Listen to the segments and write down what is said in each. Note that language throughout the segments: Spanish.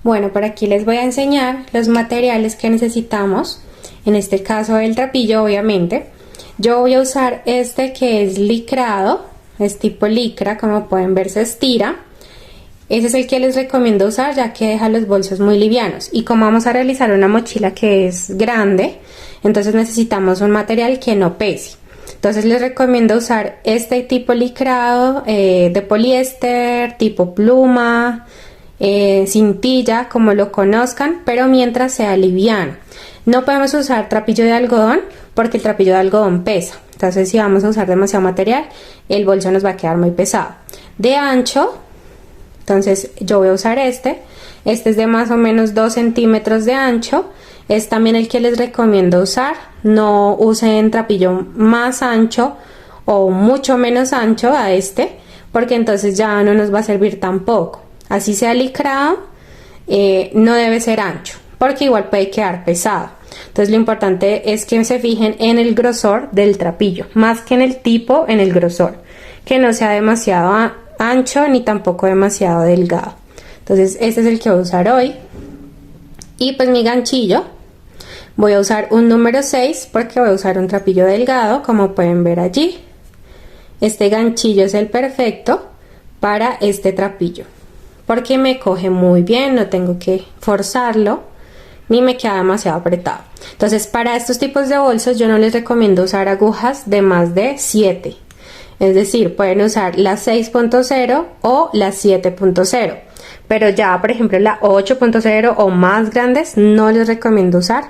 Bueno, por aquí les voy a enseñar los materiales que necesitamos. En este caso el trapillo, obviamente. Yo voy a usar este que es licrado, es tipo licra, como pueden ver se estira. Ese es el que les recomiendo usar ya que deja los bolsos muy livianos. Y como vamos a realizar una mochila que es grande, entonces necesitamos un material que no pese. Entonces les recomiendo usar este tipo licrado de poliéster, tipo pluma, cintilla, como lo conozcan, pero mientras sea liviano. No podemos usar trapillo de algodón porque el trapillo de algodón pesa. Entonces si vamos a usar demasiado material, el bolso nos va a quedar muy pesado. De ancho, entonces yo voy a usar este es de más o menos 2 centímetros de ancho. Es también el que les recomiendo usar. No usen trapillo más ancho o mucho menos ancho a este, porque entonces ya no nos va a servir tampoco. Así sea licrado, no debe ser ancho, porque igual puede quedar pesado. Entonces lo importante es que se fijen en el grosor del trapillo, más que en el tipo, en el grosor, que no sea demasiado ancho ni tampoco demasiado delgado. Entonces este es el que voy a usar hoy. Y pues mi ganchillo, voy a usar un número 6 porque voy a usar un trapillo delgado, como pueden ver allí. Este ganchillo es el perfecto para este trapillo, porque me coge muy bien, no tengo que forzarlo ni me queda demasiado apretado. Entonces para estos tipos de bolsos yo no les recomiendo usar agujas de más de 7, es decir, pueden usar la 6.0 o la 7.0, pero ya por ejemplo la 8.0 o más grandes no les recomiendo usar,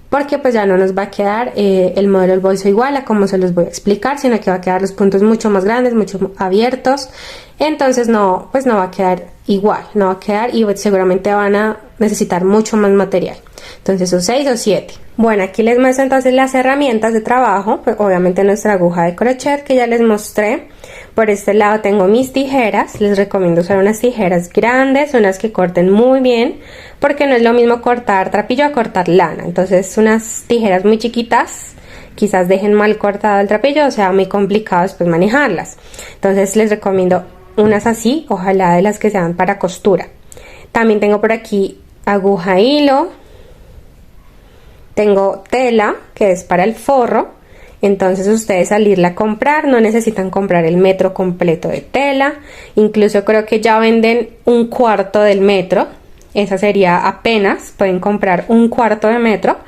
porque pues ya no nos va a quedar el modelo del bolso igual a como se los voy a explicar, sino que va a quedar los puntos mucho más grandes, mucho abiertos. Entonces no, pues no va a quedar igual, no va a quedar y seguramente van a necesitar mucho más material. Entonces o 6 o 7. Bueno, aquí les muestro entonces las herramientas de trabajo. Pues obviamente nuestra aguja de crochet que ya les mostré. Por este lado tengo mis tijeras. Les recomiendo usar unas tijeras grandes, unas que corten muy bien, porque no es lo mismo cortar trapillo a cortar lana. Entonces unas tijeras muy chiquitas quizás dejen mal cortado el trapillo, o sea muy complicado después manejarlas. Entonces les recomiendo unas así, ojalá de las que sean para costura. También tengo por aquí aguja hilo, tengo tela que es para el forro. Entonces ustedes al irla a comprar no necesitan comprar el metro completo de tela, incluso creo que ya venden un cuarto del metro. Esa sería apenas, pueden comprar un cuarto de metro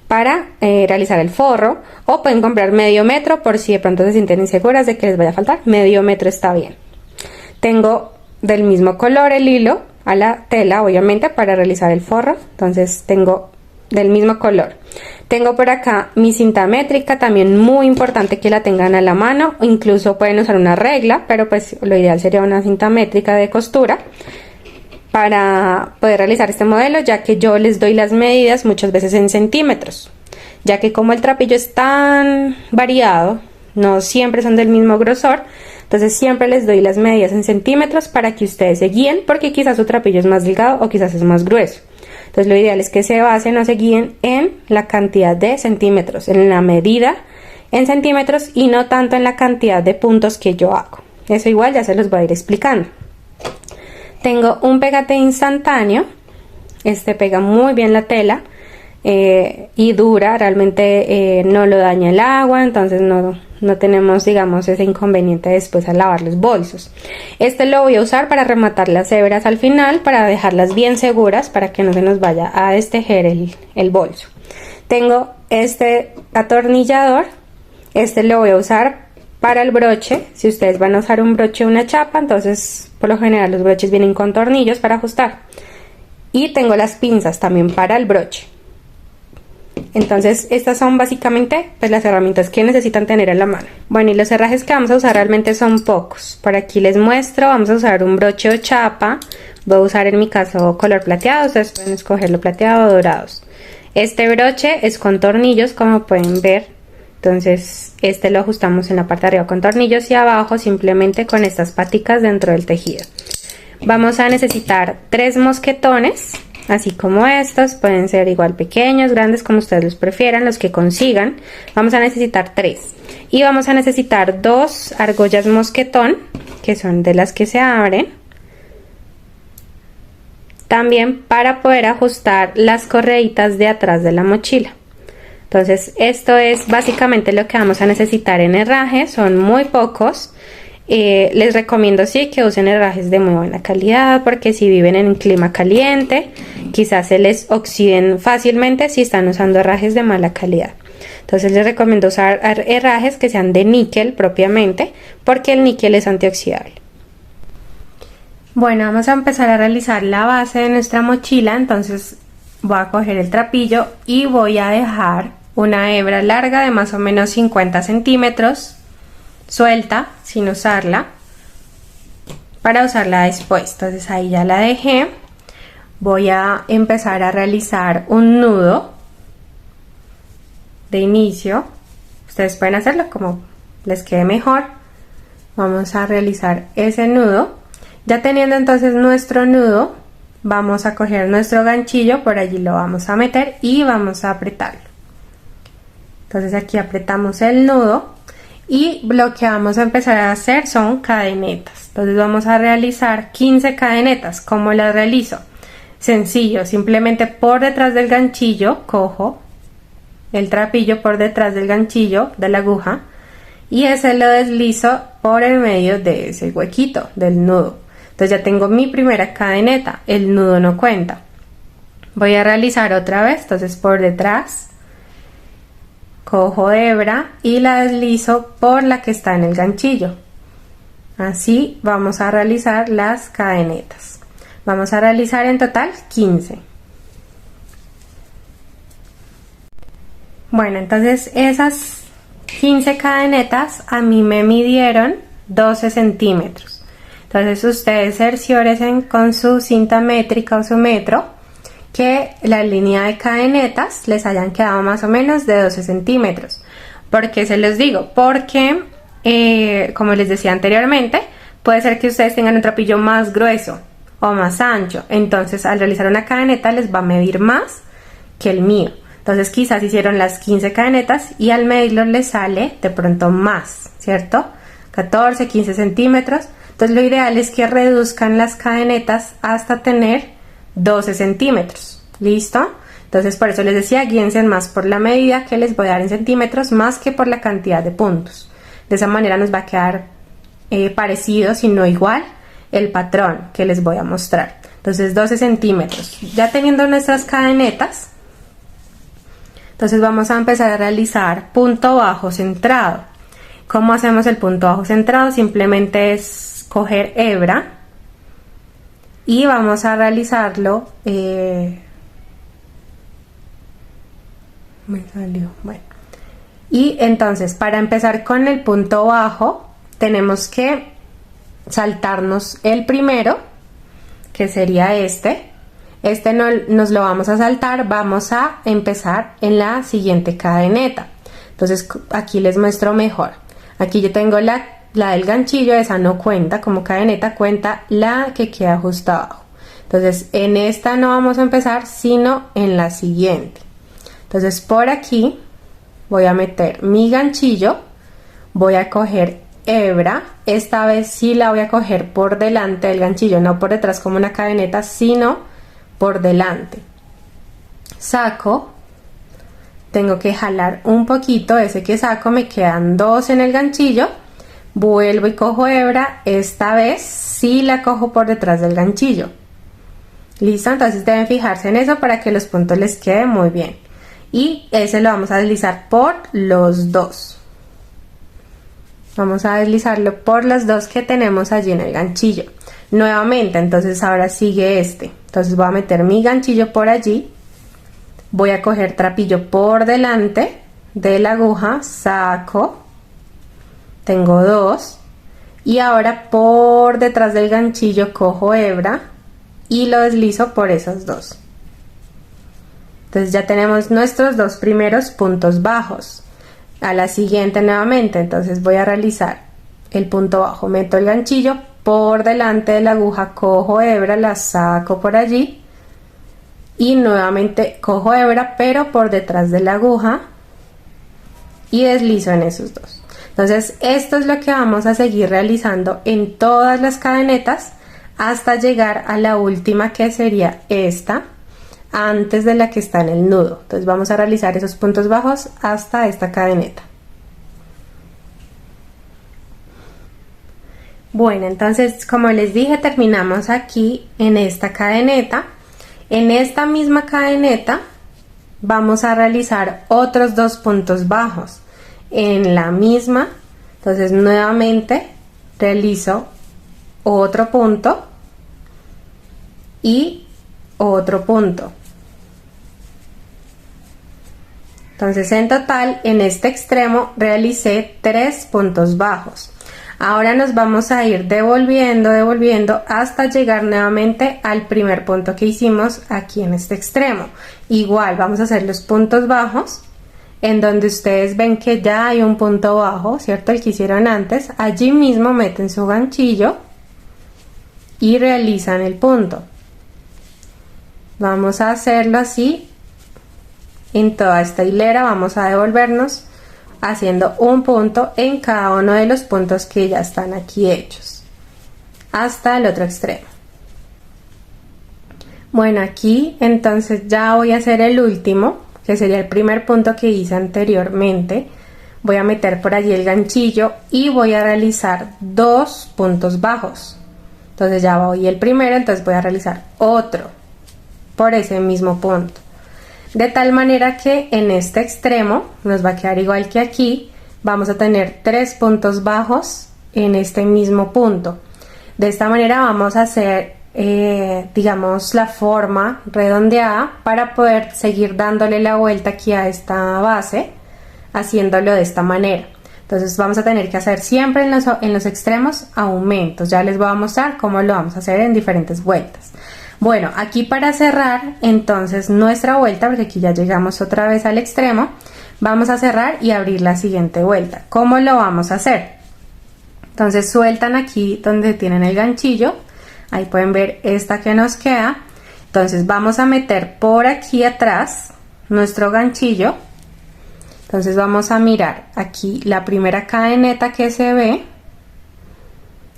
para realizar el forro, o pueden comprar medio metro por si de pronto se sienten inseguras de que les vaya a faltar. Medio metro está bien. Tengo del mismo color el hilo a la tela, obviamente, para realizar el forro. Entonces tengo del mismo color. Tengo por acá mi cinta métrica, también muy importante que la tengan a la mano. Incluso pueden usar una regla, pero pues lo ideal sería una cinta métrica de costura para poder realizar este modelo, ya que yo les doy las medidas muchas veces en centímetros, ya que como el trapillo es tan variado, no siempre son del mismo grosor. Entonces siempre les doy las medidas en centímetros para que ustedes se guíen, porque quizás su trapillo es más delgado o quizás es más grueso. Entonces lo ideal es que se basen o se guíen en la cantidad de centímetros, en la medida en centímetros, y no tanto en la cantidad de puntos que yo hago. Eso igual ya se los voy a ir explicando. Tengo un pegate instantáneo. Este pega muy bien la tela y dura, realmente no lo daña el agua, entonces no tenemos, digamos, ese inconveniente después al lavar los bolsos. Este lo voy a usar para rematar las hebras al final, para dejarlas bien seguras, para que no se nos vaya a destejer el bolso. Tengo este atornillador. Este lo voy a usar para el broche. Si ustedes van a usar un broche o una chapa, entonces por lo general los broches vienen con tornillos para ajustar. Y tengo las pinzas también para el broche. Entonces estas son básicamente pues las herramientas que necesitan tener a la mano. Bueno, y los herrajes que vamos a usar realmente son pocos. Por aquí les muestro, vamos a usar un broche o chapa. Voy a usar en mi caso color plateado, ustedes pueden escogerlo plateado o dorados. Este broche es con tornillos, como pueden ver. Entonces este lo ajustamos en la parte de arriba con tornillos y abajo simplemente con estas paticas dentro del tejido. Vamos a necesitar 3 mosquetones, así como estos, pueden ser igual pequeños, grandes, como ustedes los prefieran, los que consigan. Vamos a necesitar 3 y vamos a necesitar 2 argollas mosquetón, que son de las que se abren. también para poder ajustar las correitas de atrás de la mochila. Entonces esto es básicamente lo que vamos a necesitar en herraje, son muy pocos. Les recomiendo sí que usen herrajes de muy buena calidad, porque si viven en un clima caliente quizás se les oxiden fácilmente si están usando herrajes de mala calidad. Entonces les recomiendo usar herrajes que sean de níquel propiamente, porque el níquel es antioxidable. Bueno, vamos a empezar a realizar la base de nuestra mochila. Entonces voy a coger el trapillo y voy a dejar una hebra larga de más o menos 50 centímetros suelta, sin usarla, para usarla después. Entonces ahí ya la dejé. Voy a empezar a realizar un nudo de inicio. Ustedes pueden hacerlo como les quede mejor. Vamos a realizar ese nudo. Ya teniendo entonces nuestro nudo, vamos a coger nuestro ganchillo, por allí lo vamos a meter y vamos a apretarlo. Entonces aquí apretamos el nudo y lo que vamos a empezar a hacer son cadenetas. Entonces vamos a realizar 15 cadenetas. ¿Cómo las realizo? Sencillo, simplemente por detrás del ganchillo cojo el trapillo por detrás del ganchillo de la aguja y ese lo deslizo por el medio de ese huequito del nudo. Entonces ya tengo mi primera cadeneta, el nudo no cuenta. Voy a realizar otra vez, entonces por detrás cojo hebra y la deslizo por la que está en el ganchillo. Así vamos a realizar las cadenetas. Vamos a realizar en total 15. Bueno, entonces esas 15 cadenetas a mí me midieron 12 centímetros. Entonces ustedes cerciórense con su cinta métrica o su metro que la línea de cadenetas les hayan quedado más o menos de 12 centímetros. ¿Por qué se los digo? Porque, como les decía anteriormente, puede ser que ustedes tengan un trapillo más grueso o más ancho. Entonces al realizar una cadeneta les va a medir más que el mío. Entonces quizás hicieron las 15 cadenetas y al medirlo les sale de pronto más, ¿cierto? 14, 15 centímetros. Entonces lo ideal es que reduzcan las cadenetas hasta tener 12 centímetros. ¿Listo? Entonces por eso les decía, guíense más por la medida que les voy a dar en centímetros más que por la cantidad de puntos. De esa manera nos va a quedar parecido, si no igual, el patrón que les voy a mostrar. Entonces 12 centímetros. Ya teniendo nuestras cadenetas, entonces vamos a empezar a realizar punto bajo centrado. ¿Cómo hacemos el punto bajo centrado? Simplemente es coger hebra y vamos a realizarlo me salió, bueno. Y entonces para empezar con el punto bajo tenemos que saltarnos el primero, que sería este no nos lo vamos a saltar, vamos a empezar en la siguiente cadeneta. Entonces aquí les muestro mejor. Aquí yo tengo la del ganchillo, esa no cuenta como cadeneta, cuenta la que queda justo abajo. Entonces en esta no vamos a empezar sino en la siguiente. Entonces por aquí voy a meter mi ganchillo, voy a coger hebra, esta vez sí la voy a coger por delante del ganchillo, no por detrás como una cadeneta, sino por delante. Saco, tengo que jalar un poquito, ese que saco me quedan 2 en el ganchillo, vuelvo y cojo hebra, esta vez sí la cojo por detrás del ganchillo. Listo, entonces deben fijarse en eso para que los puntos les queden muy bien. Y ese lo vamos a deslizar por los dos. Vamos a deslizarlo por los dos que tenemos allí en el ganchillo. Nuevamente, entonces ahora sigue este. Entonces voy a meter mi ganchillo por allí. Voy a coger trapillo por delante de la aguja, saco. Tengo 2. Y ahora por detrás del ganchillo cojo hebra y lo deslizo por esos dos. Entonces ya tenemos nuestros dos primeros puntos bajos. A la siguiente nuevamente, entonces voy a realizar el punto bajo, meto el ganchillo por delante de la aguja, cojo hebra, la saco por allí y nuevamente cojo hebra pero por detrás de la aguja y deslizo en esos dos. Entonces esto es lo que vamos a seguir realizando en todas las cadenetas hasta llegar a la última, que sería esta, antes de la que está en el nudo. Entonces vamos a realizar esos puntos bajos hasta esta cadeneta. Bueno, entonces como les dije, terminamos aquí en esta cadeneta. En esta misma cadeneta vamos a realizar otros 2 puntos bajos en la misma. Entonces nuevamente realizo otro punto y otro punto. Entonces en total en este extremo realicé 3 puntos bajos. Ahora nos vamos a ir devolviendo hasta llegar nuevamente al primer punto que hicimos aquí en este extremo. Igual vamos a hacer los puntos bajos en donde ustedes ven que ya hay un punto bajo, ¿cierto? El que hicieron antes. Allí mismo meten su ganchillo y realizan el punto. Vamos a hacerlo así en toda esta hilera. Vamos a devolvernos haciendo un punto en cada uno de los puntos que ya están aquí hechos hasta el otro extremo. Bueno, aquí entonces ya voy a hacer el último, que sería el primer punto que hice anteriormente. Voy a meter por allí el ganchillo y voy a realizar 2 puntos bajos. Entonces ya voy el primero, entonces voy a realizar otro por ese mismo punto, de tal manera que en este extremo nos va a quedar igual que aquí. Vamos a tener 3 puntos bajos en este mismo punto. De esta manera vamos a hacer digamos la forma redondeada para poder seguir dándole la vuelta aquí a esta base, haciéndolo de esta manera. Entonces vamos a tener que hacer siempre en los extremos aumentos. Ya les voy a mostrar cómo lo vamos a hacer en diferentes vueltas. Bueno, aquí para cerrar entonces nuestra vuelta, porque aquí ya llegamos otra vez al extremo, vamos a cerrar y abrir la siguiente vuelta. ¿Cómo lo vamos a hacer? Entonces sueltan aquí donde tienen el ganchillo, ahí pueden ver esta que nos queda. Entonces vamos a meter por aquí atrás nuestro ganchillo. Entonces vamos a mirar aquí la primera cadeneta que se ve,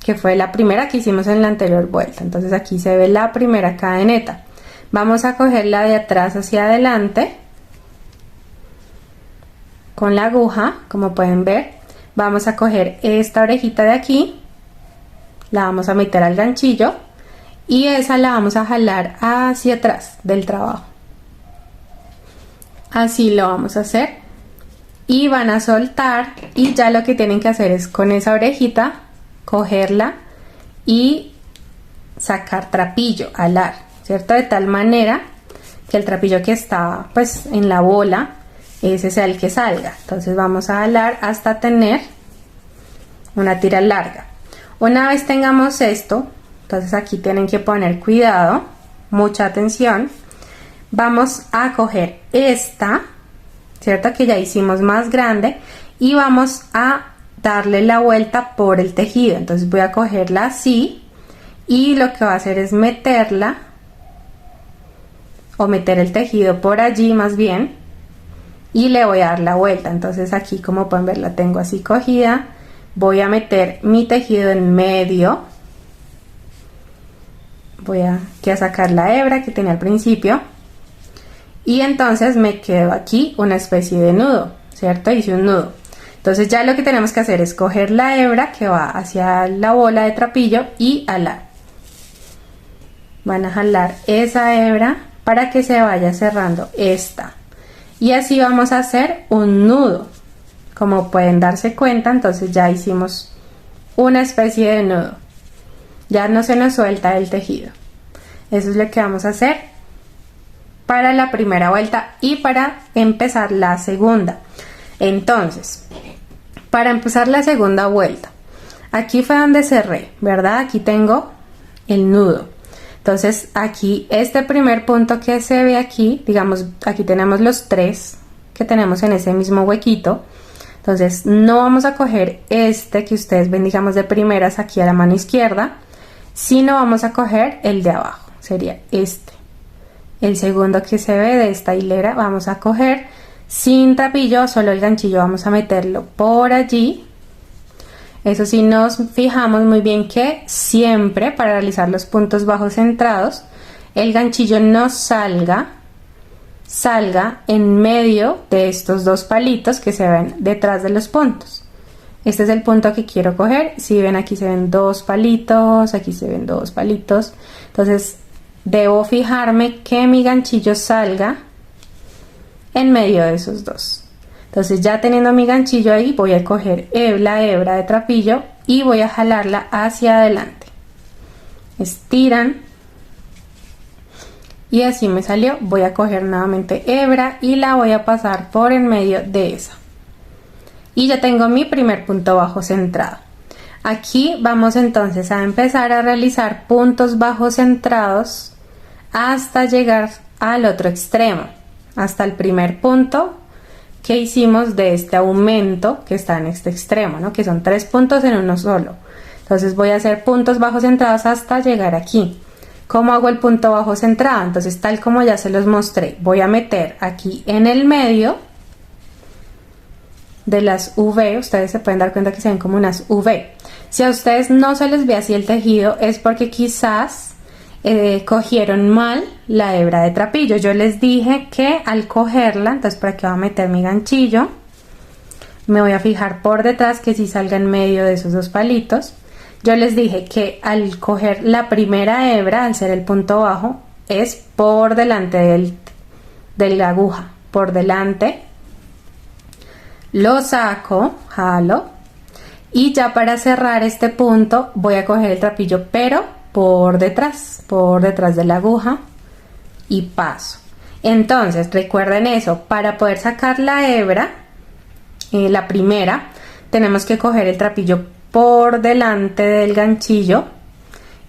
que fue la primera que hicimos en la anterior vuelta. Entonces aquí se ve la primera cadeneta. Vamos a cogerla de atrás hacia adelante con la aguja, como pueden ver. Vamos a coger esta orejita de aquí, la vamos a meter al ganchillo y esa la vamos a jalar hacia atrás del trabajo. Así lo vamos a hacer y van a soltar, y ya lo que tienen que hacer es con esa orejita cogerla y sacar trapillo, alar, ¿cierto? De tal manera que el trapillo que está pues en la bola, ese sea el que salga. Entonces vamos a alar hasta tener una tira larga. Una vez tengamos esto, entonces aquí tienen que poner cuidado, mucha atención. Vamos a coger esta, ¿cierto? Que ya hicimos más grande, y vamos a darle la vuelta por el tejido. Entonces voy a cogerla así y lo que va a hacer es meterla, o meter el tejido por allí más bien, y le voy a dar la vuelta. Entonces aquí, como pueden ver, la tengo así cogida. Voy a meter mi tejido en medio, voy a sacar la hebra que tenía al principio, y entonces me quedo aquí una especie de nudo, ¿cierto? Hice un nudo. Entonces ya lo que tenemos que hacer es coger la hebra que va hacia la bola de trapillo y alar. Van a jalar esa hebra para que se vaya cerrando esta. Y así vamos a hacer un nudo. Como pueden darse cuenta, entonces ya hicimos una especie de nudo. Ya no se nos suelta el tejido. Eso es lo que vamos a hacer para la primera vuelta y para empezar la segunda. Entonces, para empezar la segunda vuelta, aquí fue donde cerré, ¿verdad? Aquí tengo el nudo. Entonces aquí este primer punto que se ve aquí, digamos, aquí tenemos los 3 que tenemos en ese mismo huequito. Entonces no vamos a coger este que ustedes ven, digamos, de primeras aquí a la mano izquierda, sino vamos a coger el de abajo, sería este. El segundo que se ve de esta hilera vamos a coger sin trapillo, solo el ganchillo, vamos a meterlo por allí. Eso sí, nos fijamos muy bien que siempre para realizar los puntos bajos centrados, el ganchillo no salga en medio de estos dos palitos que se ven detrás de los puntos. Este es el punto que quiero coger. Si ven, aquí se ven dos palitos, aquí se ven dos palitos. Entonces debo fijarme que mi ganchillo salga en medio de esos dos. Entonces, ya teniendo mi ganchillo ahí, voy a coger la hebra de trapillo y voy a jalarla hacia adelante. Estiran y así me salió. Voy a coger nuevamente hebra y la voy a pasar por en medio de esa. Y ya tengo mi primer punto bajo centrado. Aquí vamos entonces a empezar a realizar puntos bajos centrados hasta llegar al otro extremo, hasta el primer punto que hicimos de este aumento que está en este extremo, ¿no? Que son 3 puntos en uno solo. Entonces voy a hacer puntos bajos centrados hasta llegar aquí. ¿Cómo hago el punto bajo centrado? Entonces, tal como ya se los mostré, voy a meter aquí en el medio de las V. Ustedes se pueden dar cuenta que se ven como unas V. Si a ustedes no se les ve así el tejido, es porque quizás cogieron mal la hebra de trapillo. Yo les dije que al cogerla, entonces por aquí voy a meter mi ganchillo, me voy a fijar por detrás que sí salga en medio de esos dos palitos. Yo les dije que al coger la primera hebra, al ser el punto bajo, es por delante de la aguja, por delante, lo saco, jalo, y ya para cerrar este punto voy a coger el trapillo, pero por detrás de la aguja, y paso. Entonces recuerden eso, para poder sacar la hebra, la primera, tenemos que coger el trapillo por delante del ganchillo,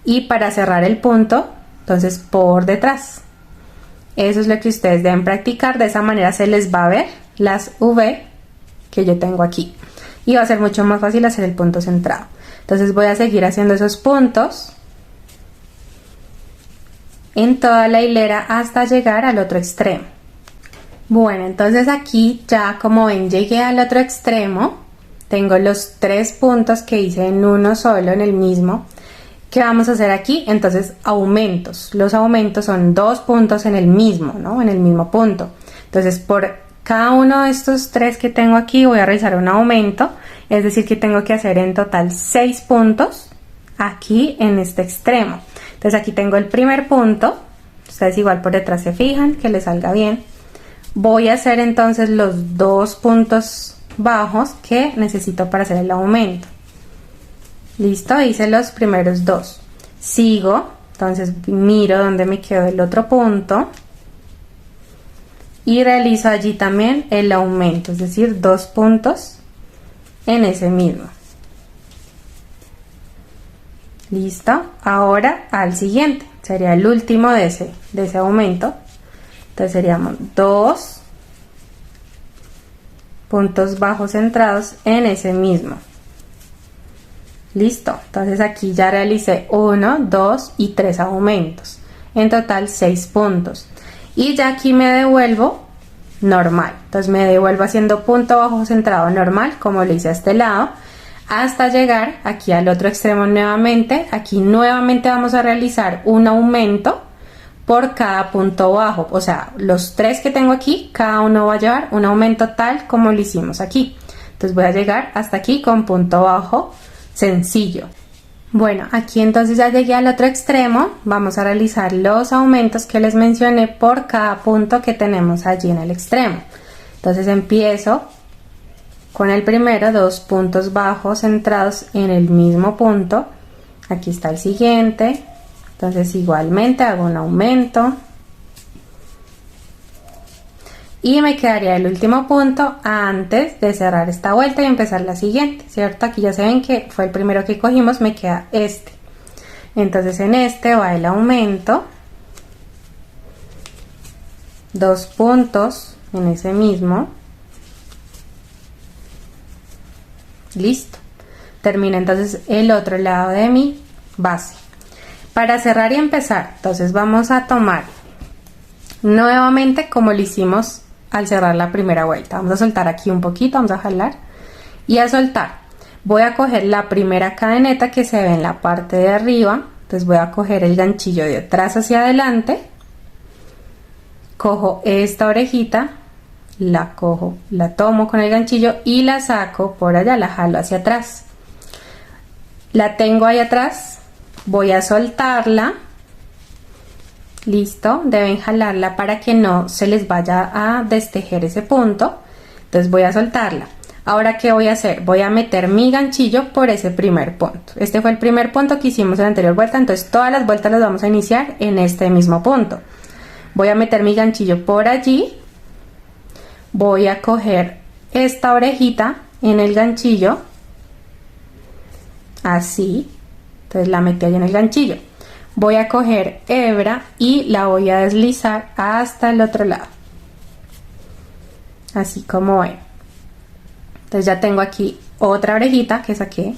y para cerrar el punto, entonces por detrás. Eso es lo que ustedes deben practicar. De esa manera se les va a ver las V que yo tengo aquí, y va a ser mucho más fácil hacer el punto centrado. Entonces voy a seguir haciendo esos puntos en toda la hilera hasta llegar al otro extremo. Bueno, entonces aquí ya, como ven, llegué al otro extremo. Tengo los 3 puntos que hice en uno solo, en el mismo. ¿Qué vamos a hacer aquí? Entonces, aumentos. Los aumentos son 2 puntos en el mismo, ¿no? En el mismo punto. Entonces, por cada uno de estos 3 que tengo aquí voy a realizar un aumento. Es decir, que tengo que hacer en total 6 puntos aquí en este extremo. Entonces aquí tengo el primer punto. Ustedes igual por detrás se fijan que les salga bien. Voy a hacer entonces los 2 puntos bajos que necesito para hacer el aumento. Listo, hice los primeros 2. Sigo, entonces miro dónde me quedó el otro punto y realizo allí también el aumento, es decir, 2 puntos en ese mismo. Listo, ahora al siguiente, sería el último de ese aumento. Entonces seríamos 2 puntos bajos centrados en ese mismo. Listo, entonces aquí ya realicé 1, 2 y 3 aumentos, en total 6 puntos, y ya aquí me devuelvo normal. Entonces me devuelvo haciendo punto bajo centrado normal, como lo hice a este lado, hasta llegar aquí al otro extremo nuevamente. Aquí nuevamente vamos a realizar un aumento por cada punto bajo, o sea, los 3 que tengo aquí, cada uno va a llevar un aumento tal como lo hicimos aquí. Entonces voy a llegar hasta aquí con punto bajo sencillo. Bueno, aquí entonces ya llegué al otro extremo. Vamos a realizar los aumentos que les mencioné por cada punto que tenemos allí en el extremo. Entonces empiezo con el primero, 2 puntos bajos centrados en el mismo punto. Aquí está el siguiente. Entonces igualmente hago un aumento y me quedaría el último punto antes de cerrar esta vuelta y empezar la siguiente, ¿cierto? Aquí ya se ven que fue el primero que cogimos, me queda este. Entonces en este va el aumento, 2 puntos en ese mismo. Listo, termina entonces el otro lado de mi base. Para cerrar y empezar, entonces vamos a tomar nuevamente como lo hicimos al cerrar la primera vuelta. Vamos a soltar aquí un poquito, vamos a jalar y a soltar. voy a coger la primera cadeneta que se ve en la parte de arriba. Entonces voy a coger el ganchillo de atrás hacia adelante, cojo esta orejita, la cojo, la tomo con el ganchillo y la saco por allá, la jalo hacia atrás. La tengo ahí atrás, voy a soltarla. Listo, deben jalarla para que no se les vaya a destejer ese punto. Entonces voy a soltarla. Ahora, ¿qué voy a hacer? Voy a meter mi ganchillo por ese primer punto. Este fue el primer punto que hicimos en la anterior vuelta, entonces todas las vueltas las vamos a iniciar en este mismo punto. Voy a meter mi ganchillo por allí. Voy a coger esta orejita en el ganchillo. Así. Entonces la metí allí en el ganchillo. Voy a coger hebra y la voy a deslizar hasta el otro lado. Así como ven. Entonces ya tengo aquí otra orejita que saqué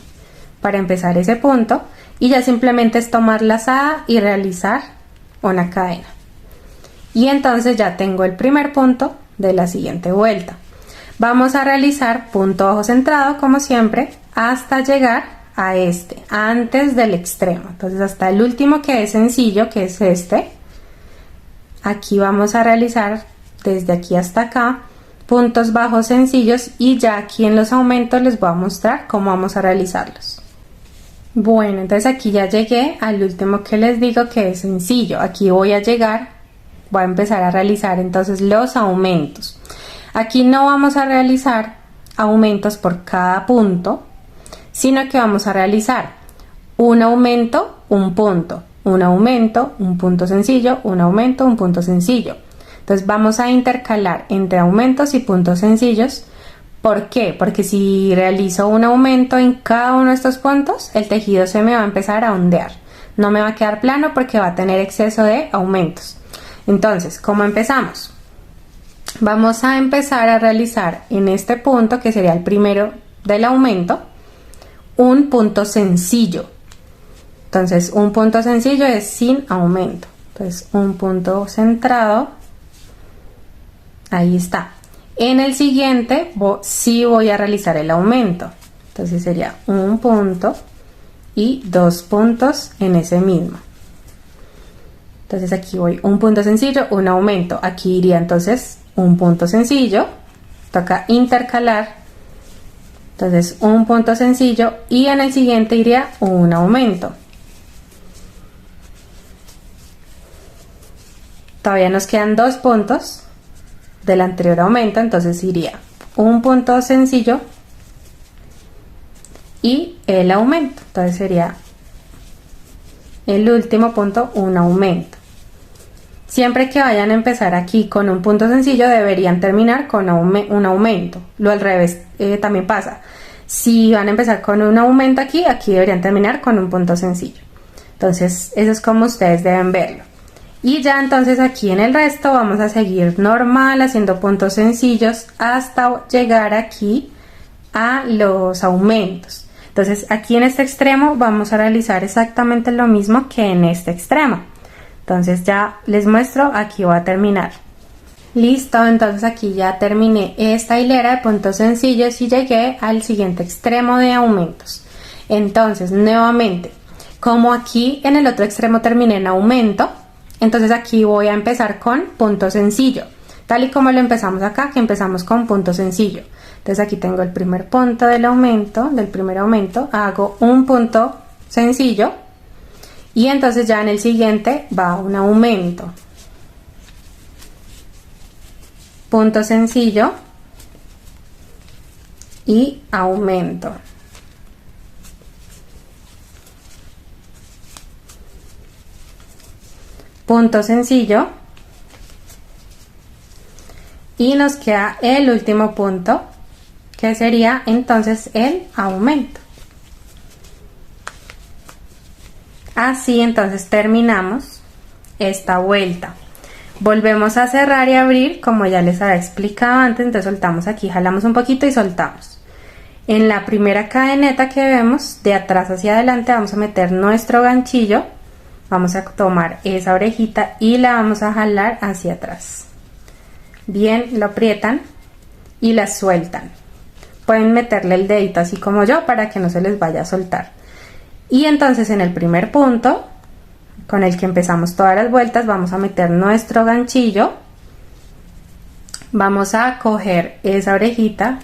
para empezar ese punto y ya simplemente es tomar lazada y realizar una cadena. Y entonces ya tengo el primer punto de la siguiente vuelta. Vamos a realizar punto bajo centrado como siempre hasta llegar a este, antes del extremo. Entonces hasta el último que es sencillo, que es este. Aquí vamos a realizar desde aquí hasta acá puntos bajos sencillos y ya aquí en los aumentos les voy a mostrar cómo vamos a realizarlos. Bueno, entonces aquí ya llegué al último que les digo que es sencillo. Aquí voy a llegar, voy a empezar a realizar entonces los aumentos. Aquí no vamos a realizar aumentos por cada punto, sino que vamos a realizar un aumento, un punto, un aumento, un punto sencillo, un aumento, un punto sencillo. Entonces vamos a intercalar entre aumentos y puntos sencillos. ¿Por qué? Porque si realizo un aumento en cada uno de estos puntos, el tejido se me va a empezar a ondear. No me va a quedar plano porque va a tener exceso de aumentos. Entonces, ¿cómo empezamos? Vamos a empezar a realizar en este punto, que sería el primero del aumento, un punto sencillo. Entonces, un punto sencillo es sin aumento. Entonces, un punto centrado. Ahí está. En el siguiente sí voy a realizar el aumento. Entonces sería un punto y dos puntos en ese mismo. Entonces aquí voy un punto sencillo, un aumento. Aquí iría entonces un punto sencillo. Toca intercalar. Entonces un punto sencillo y en el siguiente iría un aumento. Todavía nos quedan dos puntos del anterior aumento, entonces iría un punto sencillo y el aumento. Entonces sería el último punto, un aumento. Siempre que vayan a empezar aquí con un punto sencillo, deberían terminar con un aumento. Lo al revés también pasa. Si van a empezar con un aumento aquí, aquí deberían terminar con un punto sencillo. Entonces eso es como ustedes deben verlo. Y ya entonces aquí en el resto vamos a seguir normal haciendo puntos sencillos hasta llegar aquí a los aumentos. Entonces aquí en este extremo vamos a realizar exactamente lo mismo que en este extremo. Entonces ya les muestro, aquí voy a terminar. Listo, entonces aquí ya terminé esta hilera de puntos sencillos y llegué al siguiente extremo de aumentos. Entonces nuevamente, como aquí en el otro extremo terminé en aumento, entonces aquí voy a empezar con punto sencillo, tal y como lo empezamos acá, que empezamos con punto sencillo. Entonces aquí tengo el primer punto del primer aumento, hago un punto sencillo y entonces ya en el siguiente va un aumento. Punto sencillo y aumento. Punto sencillo y nos queda el último punto, que sería entonces el aumento. Así entonces terminamos esta vuelta. Volvemos a cerrar y abrir como ya les había explicado antes. Entonces soltamos aquí, jalamos un poquito y soltamos. En la primera cadeneta que vemos de atrás hacia adelante vamos a meter nuestro ganchillo. Vamos a tomar esa orejita y la vamos a jalar hacia atrás. Bien, lo aprietan y la sueltan. pueden meterle el dedito así como yo para que no se les vaya a soltar. Y entonces en el primer punto, con el que empezamos todas las vueltas, vamos a meter nuestro ganchillo. Vamos a coger esa orejita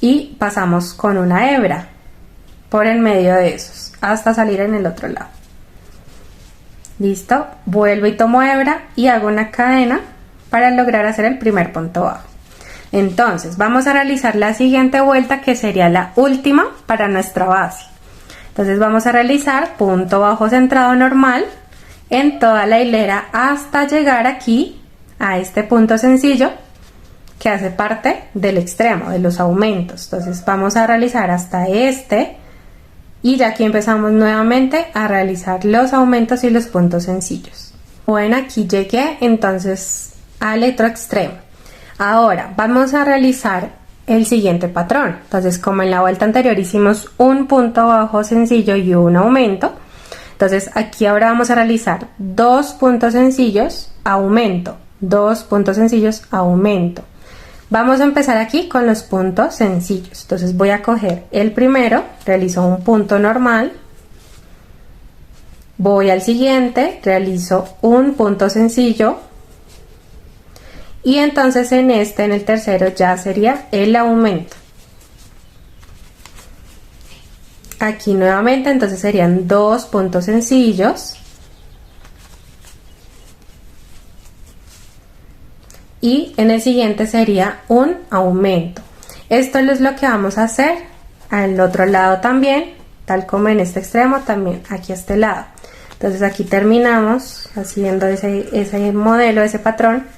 y pasamos con una hebra por el medio de esos hasta salir en el otro lado. Listo, vuelvo y tomo hebra y hago una cadena para lograr hacer el primer punto bajo. Entonces vamos a realizar la siguiente vuelta, que sería la última para nuestra base. Entonces vamos a realizar punto bajo centrado normal en toda la hilera hasta llegar aquí a este punto sencillo que hace parte del extremo de los aumentos. Entonces vamos a realizar hasta este y ya aquí empezamos nuevamente a realizar los aumentos y los puntos sencillos. Bueno, aquí llegué entonces al otro extremo. Ahora vamos a realizar el siguiente patrón. Entonces, como en la vuelta anterior hicimos un punto bajo sencillo y un aumento, entonces aquí ahora vamos a realizar dos puntos sencillos, aumento, dos puntos sencillos, aumento. Vamos a empezar aquí con los puntos sencillos. Entonces voy a coger el primero, realizo un punto normal, voy al siguiente, realizo un punto sencillo y entonces en el tercero ya sería el aumento. Aquí nuevamente entonces serían dos puntos sencillos y en el siguiente sería un aumento. Esto es lo que vamos a hacer al otro lado también, tal como en este extremo, también aquí a este lado. Entonces aquí terminamos haciendo ese modelo, ese patrón.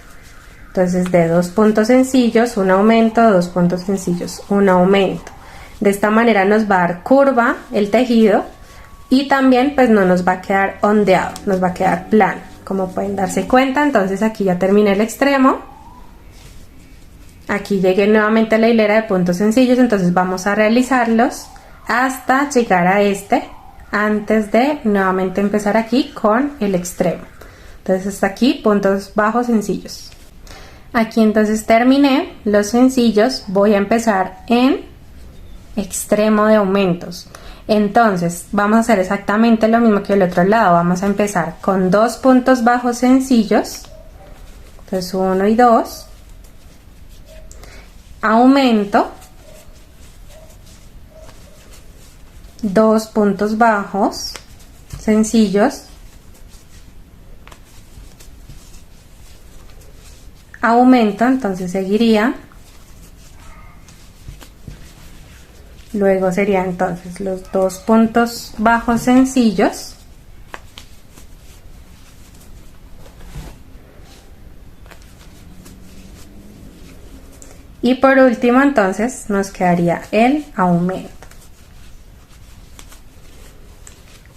Entonces de dos puntos sencillos, un aumento, dos puntos sencillos, un aumento. De esta manera nos va a dar curva el tejido y también pues no nos va a quedar ondeado, nos va a quedar plano, como pueden darse cuenta. Entonces aquí ya terminé el extremo. Aquí llegué nuevamente a la hilera de puntos sencillos, entonces vamos a realizarlos hasta llegar a antes de nuevamente empezar aquí con el extremo. Entonces hasta aquí puntos bajos sencillos. Aquí entonces terminé los sencillos, voy a empezar en extremo de aumentos. Entonces vamos a hacer exactamente lo mismo que el otro lado. Vamos a empezar con dos puntos bajos sencillos, entonces 1 y 2, aumento, dos puntos bajos sencillos, aumento, entonces seguiría, luego serían entonces los dos puntos bajos sencillos, y por último entonces nos quedaría el aumento.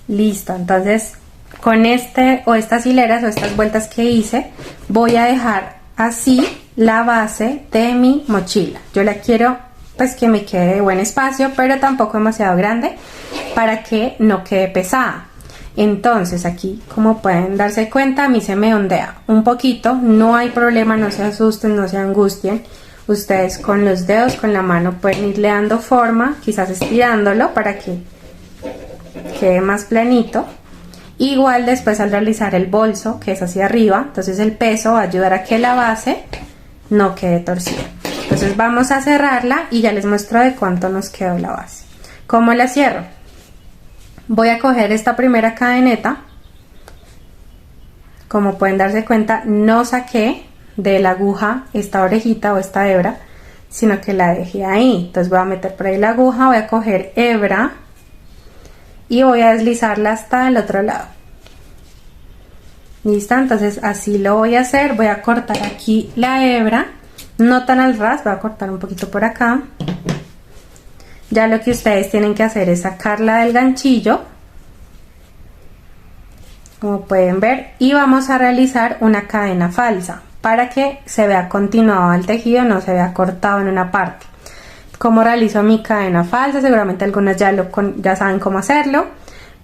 Listo, entonces con estas hileras o estas vueltas que hice voy a dejar así la base de mi mochila. Yo la quiero pues que me quede de buen espacio, pero tampoco demasiado grande para que no quede pesada. Entonces aquí, como pueden darse cuenta, a mí se me ondea un poquito, no hay problema, no se asusten, no se angustien. Ustedes con los dedos, con la mano pueden irle dando forma, quizás estirándolo para que quede más planito. Igual después al realizar el bolso, que es hacia arriba, entonces el peso va a ayudar a que la base no quede torcida. Entonces vamos a cerrarla y ya les muestro de cuánto nos quedó la base. ¿Cómo la cierro? Voy a coger esta primera cadeneta. Como pueden darse cuenta, no saqué de la aguja esta orejita o esta hebra, sino que la dejé ahí. Entonces voy a meter por ahí la aguja, voy a coger hebra y voy a deslizarla hasta el otro lado. Listo, entonces así lo voy a hacer. Voy a cortar aquí la hebra, no tan al ras, voy a cortar un poquito por acá. Ya lo que ustedes tienen que hacer es sacarla del ganchillo, como pueden ver, y vamos a realizar una cadena falsa para que se vea continuado el tejido, no se vea cortado en una parte. ¿Cómo realizo mi cadena falsa? Seguramente algunas ya saben cómo hacerlo,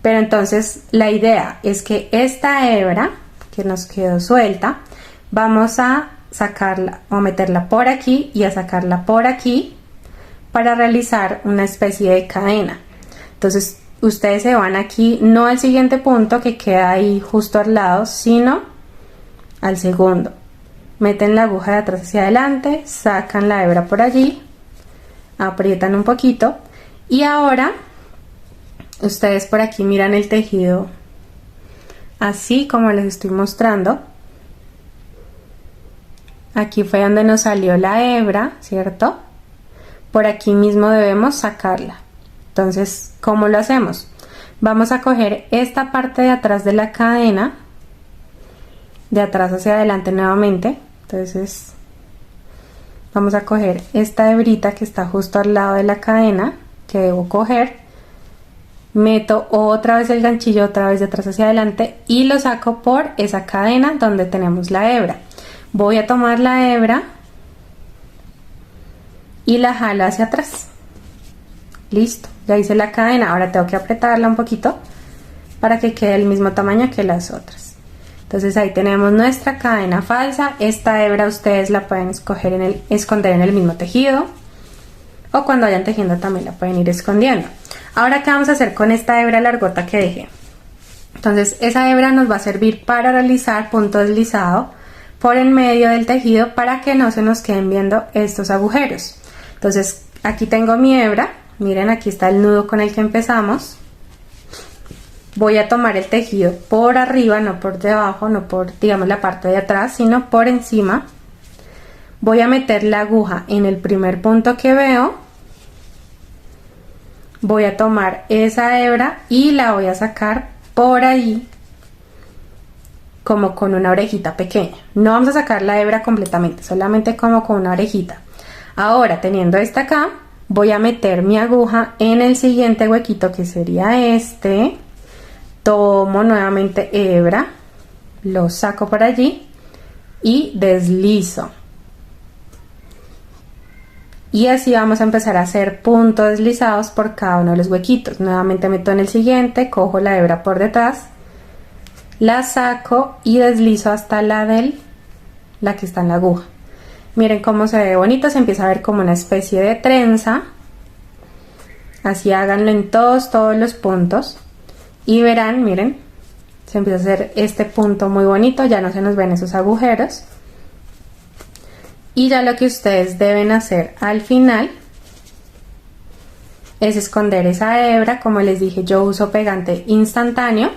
pero entonces la idea es que esta hebra que nos quedó suelta, vamos a sacarla o meterla por aquí y a sacarla por aquí para realizar una especie de cadena. Entonces ustedes se van aquí, no al siguiente punto que queda ahí justo al lado, sino al segundo. Meten la aguja de atrás hacia adelante, sacan la hebra por allí, aprietan un poquito y ahora ustedes por aquí miran el tejido así como les estoy mostrando. Aquí fue donde nos salió la hebra, ¿cierto? Por aquí mismo debemos sacarla. Entonces, ¿cómo lo hacemos? Vamos a coger esta parte de atrás de la cadena, de atrás hacia adelante nuevamente. Entonces, vamos a coger esta hebrita que está justo al lado de la cadena, que debo coger. Meto otra vez el ganchillo otra vez de atrás hacia adelante y lo saco por esa cadena donde tenemos la hebra. Voy a tomar la hebra y la jalo hacia atrás. Listo, ya hice la cadena. Ahora tengo que apretarla un poquito para que quede el mismo tamaño que las otras. Entonces ahí tenemos nuestra cadena falsa. Esta hebra ustedes la pueden esconder en el mismo tejido, o cuando vayan tejiendo también la pueden ir escondiendo. Ahora, ¿qué vamos a hacer con esta hebra largota que dejé? Entonces esa hebra nos va a servir para realizar punto deslizado por en medio del tejido para que no se nos queden viendo estos agujeros. Entonces aquí tengo mi hebra, miren, aquí está el nudo con el que empezamos. Voy a tomar el tejido por arriba, no por debajo, no por, digamos, la parte de atrás, sino por encima. Voy a meter la aguja en el primer punto que veo. Voy a tomar esa hebra y la voy a sacar por ahí, como con una orejita pequeña. No vamos a sacar la hebra completamente, solamente como con una orejita. Ahora, teniendo esta acá, voy a meter mi aguja en el siguiente huequito, que sería este. Tomo nuevamente hebra, lo saco por allí y deslizo. Y así vamos a empezar a hacer puntos deslizados por cada uno de los huequitos. Nuevamente meto en el siguiente, cojo la hebra por detrás, la saco y deslizo hasta la que está en la aguja. Miren cómo se ve bonito, se empieza a ver como una especie de trenza. Así háganlo en todos los puntos y verán, miren, se empieza a hacer este punto muy bonito, ya no se nos ven esos agujeros. Y ya lo que ustedes deben hacer al final es esconder esa hebra. Como les dije, yo uso pegante instantáneo.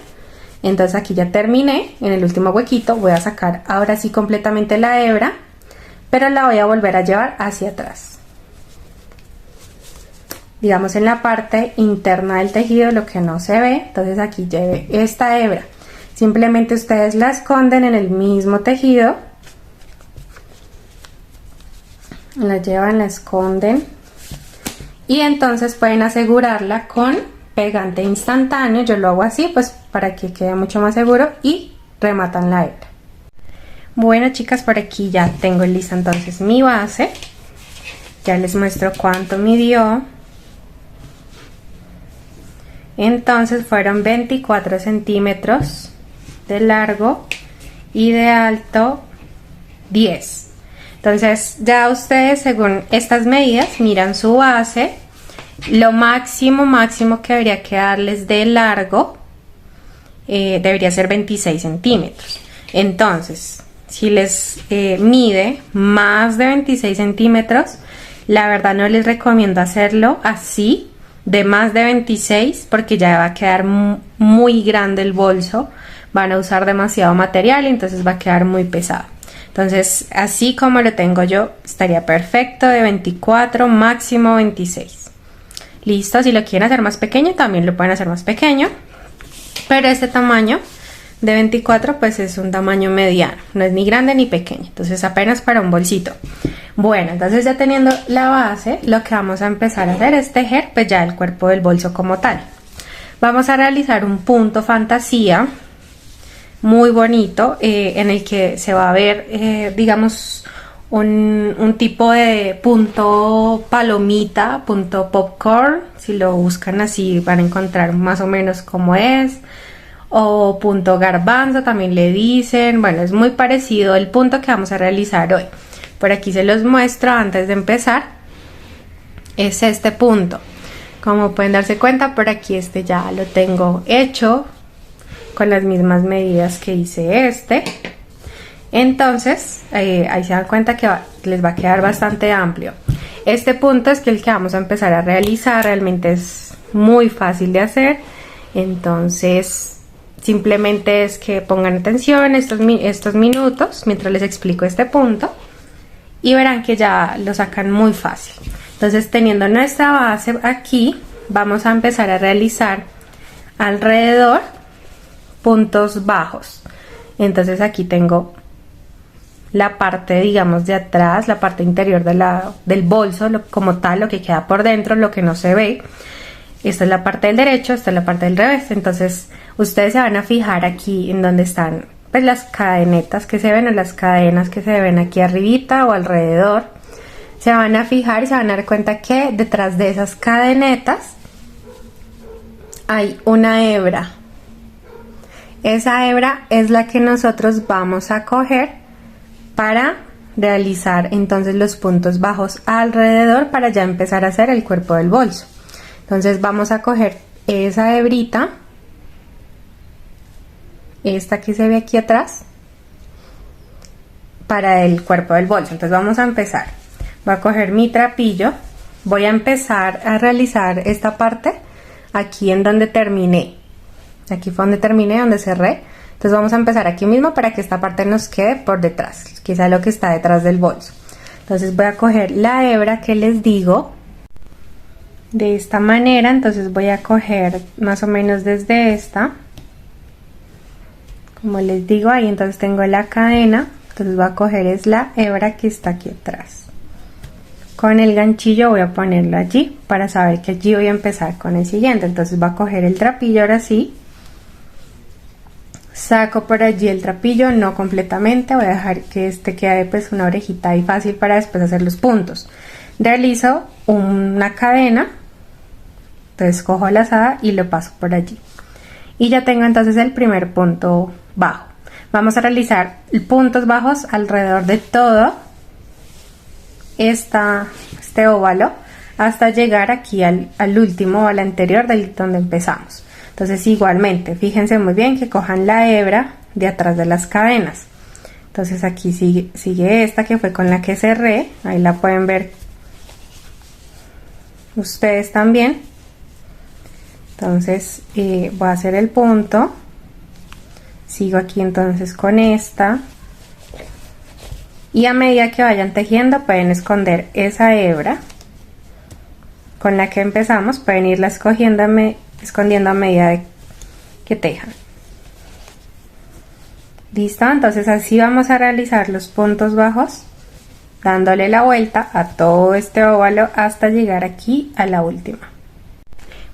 Entonces aquí ya terminé. En el último huequito voy a sacar ahora sí completamente la hebra, pero la voy a volver a llevar hacia atrás. Digamos en la parte interna del tejido, lo que no se ve. Entonces aquí llevé esta hebra. Simplemente ustedes la esconden en el mismo tejido. La llevan, la esconden y entonces pueden asegurarla con pegante instantáneo. Yo lo hago así pues para que quede mucho más seguro y rematan la hebra. Bueno, chicas, por aquí ya tengo lista entonces mi base. Ya les muestro cuánto midió. Entonces fueron 24 centímetros de largo y de alto 10. Entonces ya ustedes, según estas medidas, miran su base. Lo máximo que debería quedarles de largo debería ser 26 centímetros. Entonces, si les mide más de 26 centímetros, la verdad no les recomiendo hacerlo así, de más de 26, porque ya va a quedar muy grande el bolso. Van a usar demasiado material y entonces va a quedar muy pesado. Entonces, así como lo tengo yo, estaría perfecto, de 24, máximo 26. Listo, si lo quieren hacer más pequeño, también lo pueden hacer más pequeño. Pero este tamaño de 24, pues es un tamaño mediano. No es ni grande ni pequeño, entonces apenas para un bolsito. Bueno, entonces ya teniendo la base, lo que vamos a empezar a hacer es tejer pues ya el cuerpo del bolso como tal. Vamos a realizar un punto fantasía muy bonito, en el que se va a ver, digamos, un tipo de punto palomita, punto popcorn. Si lo buscan así van a encontrar más o menos cómo es, o punto garbanzo también le dicen. Bueno, es muy parecido el punto que vamos a realizar hoy. Por aquí se los muestro antes de empezar. es este punto. Como pueden darse cuenta, por aquí este ya lo tengo hecho con las mismas medidas que hice este. Entonces ahí se dan cuenta que les va a quedar bastante amplio. Este punto es el que vamos a empezar a realizar. Realmente es muy fácil de hacer. Entonces simplemente es que pongan atención estos minutos mientras les explico este punto y verán que ya lo sacan muy fácil. Entonces, teniendo nuestra base aquí, vamos a empezar a realizar alrededor puntos bajos. Entonces aquí tengo la parte, digamos, de atrás, la parte interior del bolso, como tal, lo que queda por dentro, lo que no se ve. Esta es la parte del derecho, esta es la parte del revés. Entonces ustedes se van a fijar aquí en donde están pues las cadenetas que se ven, o las cadenas que se ven aquí arribita o alrededor. Se van a fijar y se van a dar cuenta que detrás de esas cadenetas hay una hebra. Esa hebra es la que nosotros vamos a coger para realizar entonces los puntos bajos alrededor, para ya empezar a hacer el cuerpo del bolso. Entonces vamos a coger esa hebrita, esta que se ve aquí atrás, para el cuerpo del bolso. Entonces vamos a empezar. Voy a coger mi trapillo, voy a empezar a realizar esta parte aquí en donde terminé. Aquí fue donde terminé, donde cerré. Entonces vamos a empezar aquí mismo para que esta parte nos quede por detrás, quizá lo que está detrás del bolso. Entonces voy a coger la hebra que les digo, de esta manera. Entonces voy a coger más o menos desde esta, como les digo, ahí entonces tengo la cadena. Entonces voy a coger es la hebra que está aquí atrás. Con el ganchillo voy a ponerlo allí para saber que allí voy a empezar con el siguiente. Entonces voy a coger el trapillo ahora sí, saco por allí el trapillo, no completamente, voy a dejar que este quede pues una orejita ahí fácil para después hacer los puntos. Realizo una cadena, entonces cojo la lazada y lo paso por allí y ya tengo entonces el primer punto bajo. Vamos a realizar puntos bajos alrededor de todo este óvalo hasta llegar aquí al último, al anterior del donde empezamos. Entonces igualmente fíjense muy bien que cojan la hebra de atrás de las cadenas. Entonces aquí sigue esta que fue con la que cerré, ahí la pueden ver ustedes también. Entonces voy a hacer el punto, sigo aquí entonces con esta, y a medida que vayan tejiendo pueden esconder esa hebra con la que empezamos, pueden irla escondiendo a medida de que tejan. Listo, entonces así vamos a realizar los puntos bajos, dándole la vuelta a todo este óvalo hasta llegar aquí a la última.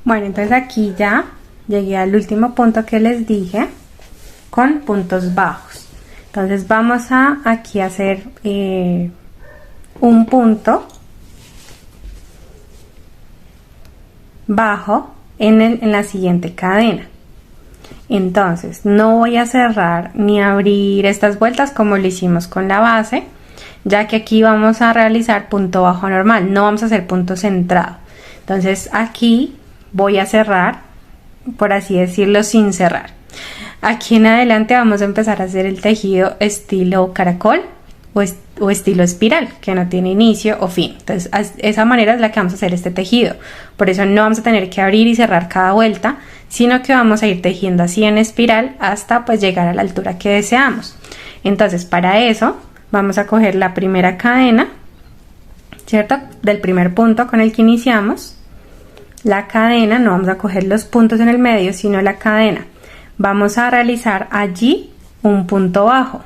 Bueno, entonces aquí ya llegué al último punto que les dije con puntos bajos. Entonces vamos a aquí hacer un punto bajo en la siguiente cadena. Entonces no voy a cerrar ni abrir estas vueltas como lo hicimos con la base, ya que aquí vamos a realizar punto bajo normal, no vamos a hacer punto centrado. Entonces aquí voy a cerrar, por así decirlo, sin cerrar. Aquí en adelante vamos a empezar a hacer el tejido estilo caracol o estilo espiral, que no tiene inicio o fin. Entonces esa manera es la que vamos a hacer este tejido. Por eso no vamos a tener que abrir y cerrar cada vuelta, sino que vamos a ir tejiendo así en espiral hasta pues llegar a la altura que deseamos. Entonces para eso vamos a coger la primera cadena, ¿cierto? Del primer punto con el que iniciamos. La cadena, no vamos a coger los puntos en el medio, sino la cadena. Vamos a realizar allí un punto bajo.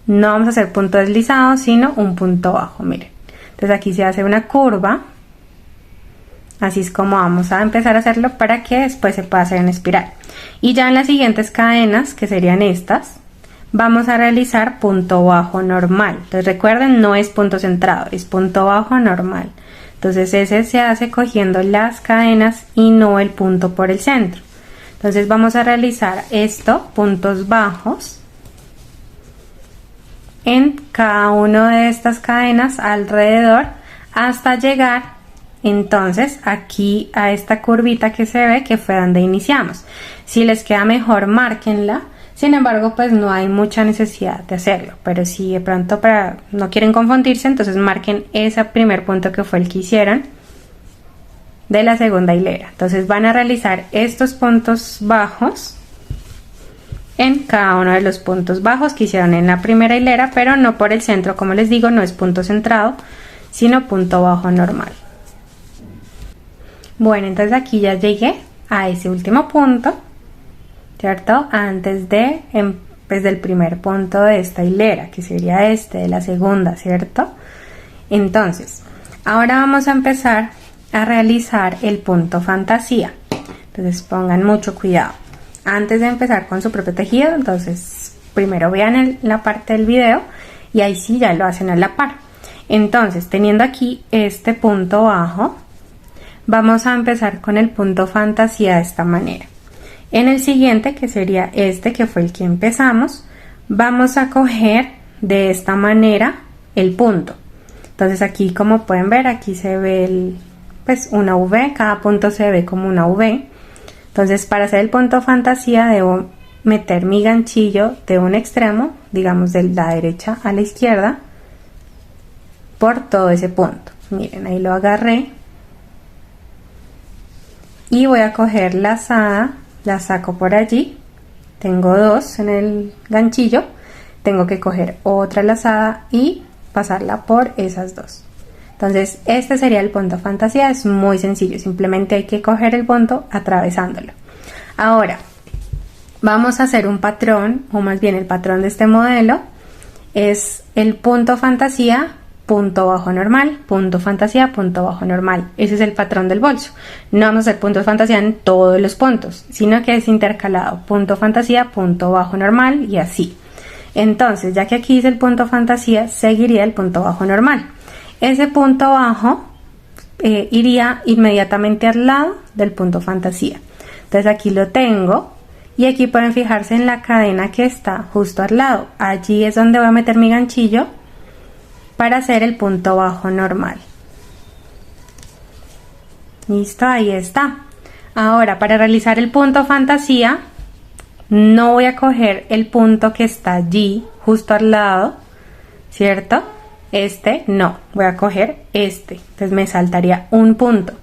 No vamos a hacer punto deslizado, sino un punto bajo, miren. Entonces aquí se hace una curva. Así es como vamos a empezar a hacerlo para que después se pueda hacer en espiral. Y ya en las siguientes cadenas, que serían estas, vamos a realizar punto bajo normal. Entonces recuerden, no es punto centrado, es punto bajo normal. Entonces ese se hace cogiendo las cadenas y no el punto por el centro. Entonces vamos a realizar esto, puntos bajos, en cada una de estas cadenas alrededor hasta llegar entonces aquí a esta curvita que se ve que fue donde iniciamos. Si les queda mejor, márquenla. Sin embargo, pues no hay mucha necesidad de hacerlo, pero si de pronto no quieren confundirse, entonces marquen ese primer punto que fue el que hicieron de la segunda hilera. Entonces van a realizar estos puntos bajos en cada uno de los puntos bajos que hicieron en la primera hilera, pero no por el centro, como les digo, no es punto centrado, sino punto bajo normal. Bueno, entonces aquí ya llegué a ese último punto, ¿cierto? Antes de, pues, del primer punto de esta hilera, que sería este de la segunda, ¿cierto? Entonces, ahora vamos a empezar a realizar el punto fantasía. Entonces pongan mucho cuidado. Antes de empezar con su propio tejido, entonces primero vean la parte del video y ahí sí ya lo hacen a la par. Entonces, teniendo aquí este punto bajo, vamos a empezar con el punto fantasía de esta manera. En el siguiente, que sería este que fue el que empezamos, vamos a coger de esta manera el punto. Entonces aquí, como pueden ver, aquí se ve pues una V, cada punto se ve como una V. Entonces, para hacer el punto fantasía debo meter mi ganchillo de un extremo, digamos de la derecha a la izquierda, por todo ese punto. Miren, ahí lo agarré y voy a coger lazada, la saco por allí, tengo dos en el ganchillo, tengo que coger otra lazada y pasarla por esas dos. Entonces este sería el punto fantasía, es muy sencillo, simplemente hay que coger el punto atravesándolo. Ahora vamos a hacer un patrón, o más bien el patrón de este modelo es el punto fantasía, punto bajo normal, punto fantasía, punto bajo normal. Ese es el patrón del bolso. No vamos a hacer puntos fantasía en todos los puntos, sino que es intercalado, punto fantasía, punto bajo normal y así. Entonces, ya que aquí dice el punto fantasía, seguiría el punto bajo normal. Ese punto bajo iría inmediatamente al lado del punto fantasía. Entonces aquí lo tengo y aquí pueden fijarse en la cadena que está justo al lado. Allí es donde voy a meter mi ganchillo para hacer el punto bajo normal. Listo, ahí está. Ahora, para realizar el punto fantasía, no voy a coger el punto que está allí, justo al lado, ¿cierto? Este no, voy a coger este. Entonces me saltaría un punto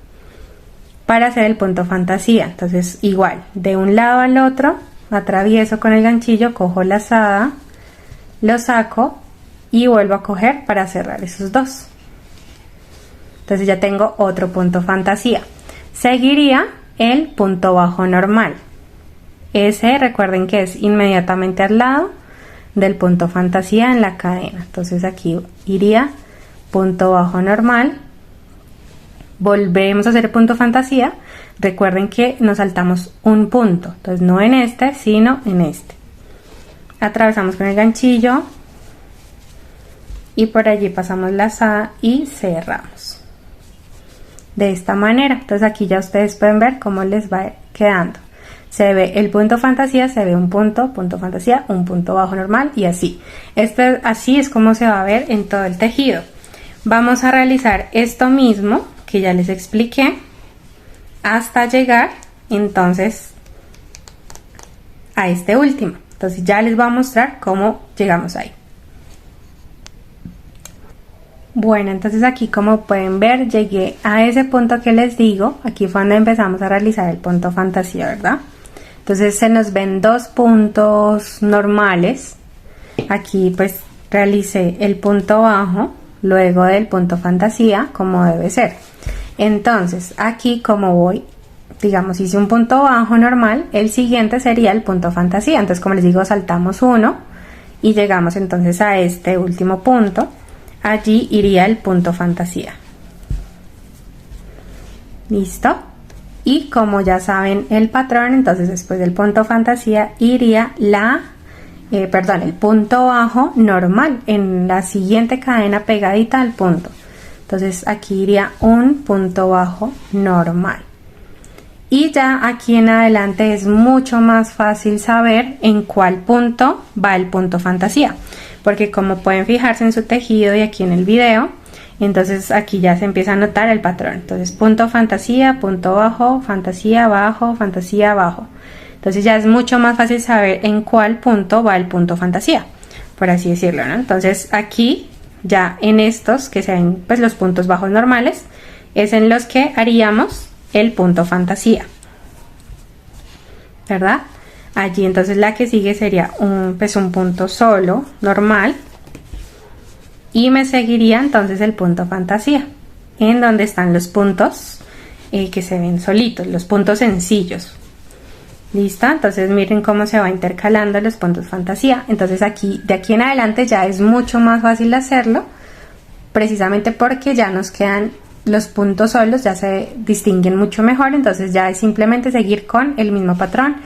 para hacer el punto fantasía. Entonces igual, de un lado al otro, atravieso con el ganchillo, cojo lazada, lo saco y vuelvo a coger para cerrar esos dos. Entonces ya tengo otro punto fantasía. Seguiría el punto bajo normal. Ese recuerden que es inmediatamente al lado del punto fantasía en la cadena. Entonces aquí iría punto bajo normal, volvemos a hacer el punto fantasía. Recuerden que nos saltamos un punto, entonces no en este sino en este. Atravesamos con el ganchillo y por allí pasamos lazada y cerramos de esta manera. Entonces aquí ya ustedes pueden ver cómo les va quedando. Se ve el punto fantasía, se ve un punto, punto fantasía, un punto bajo normal y así. Así es como se va a ver en todo el tejido. Vamos a realizar esto mismo que ya les expliqué hasta llegar entonces a este último. Entonces ya les voy a mostrar cómo llegamos ahí. Bueno, entonces aquí como pueden ver llegué a ese punto que les digo. Aquí fue donde empezamos a realizar el punto fantasía, ¿verdad? Entonces se nos ven dos puntos normales. Aquí pues realicé el punto bajo luego del punto fantasía como debe ser. Entonces aquí como voy, digamos hice un punto bajo normal, el siguiente sería el punto fantasía. Entonces como les digo, saltamos uno y llegamos entonces a este último punto. Allí iría el punto fantasía. ¿Listo? Y como ya saben el patrón, entonces después del punto fantasía iría el punto bajo normal en la siguiente cadena pegadita al punto. Entonces aquí iría un punto bajo normal. Y ya aquí en adelante es mucho más fácil saber en cuál punto va el punto fantasía. Porque como pueden fijarse en su tejido y aquí en el video, Entonces aquí ya se empieza a notar el patrón. Entonces punto fantasía, punto bajo, fantasía, bajo, fantasía, bajo. Entonces ya es mucho más fácil saber en cuál punto va el punto fantasía, por así decirlo, ¿no? Entonces aquí ya en estos que se ven pues los puntos bajos normales es en los que haríamos el punto fantasía, ¿verdad? Allí entonces la que sigue sería un punto solo normal y me seguiría entonces el punto fantasía, en donde están los puntos que se ven solitos, los puntos sencillos. ¿Listo? Entonces miren cómo se va intercalando los puntos fantasía. Entonces aquí, de aquí en adelante ya es mucho más fácil hacerlo, precisamente porque ya nos quedan los puntos solos, ya se distinguen mucho mejor. Entonces ya es simplemente seguir con el mismo patrón,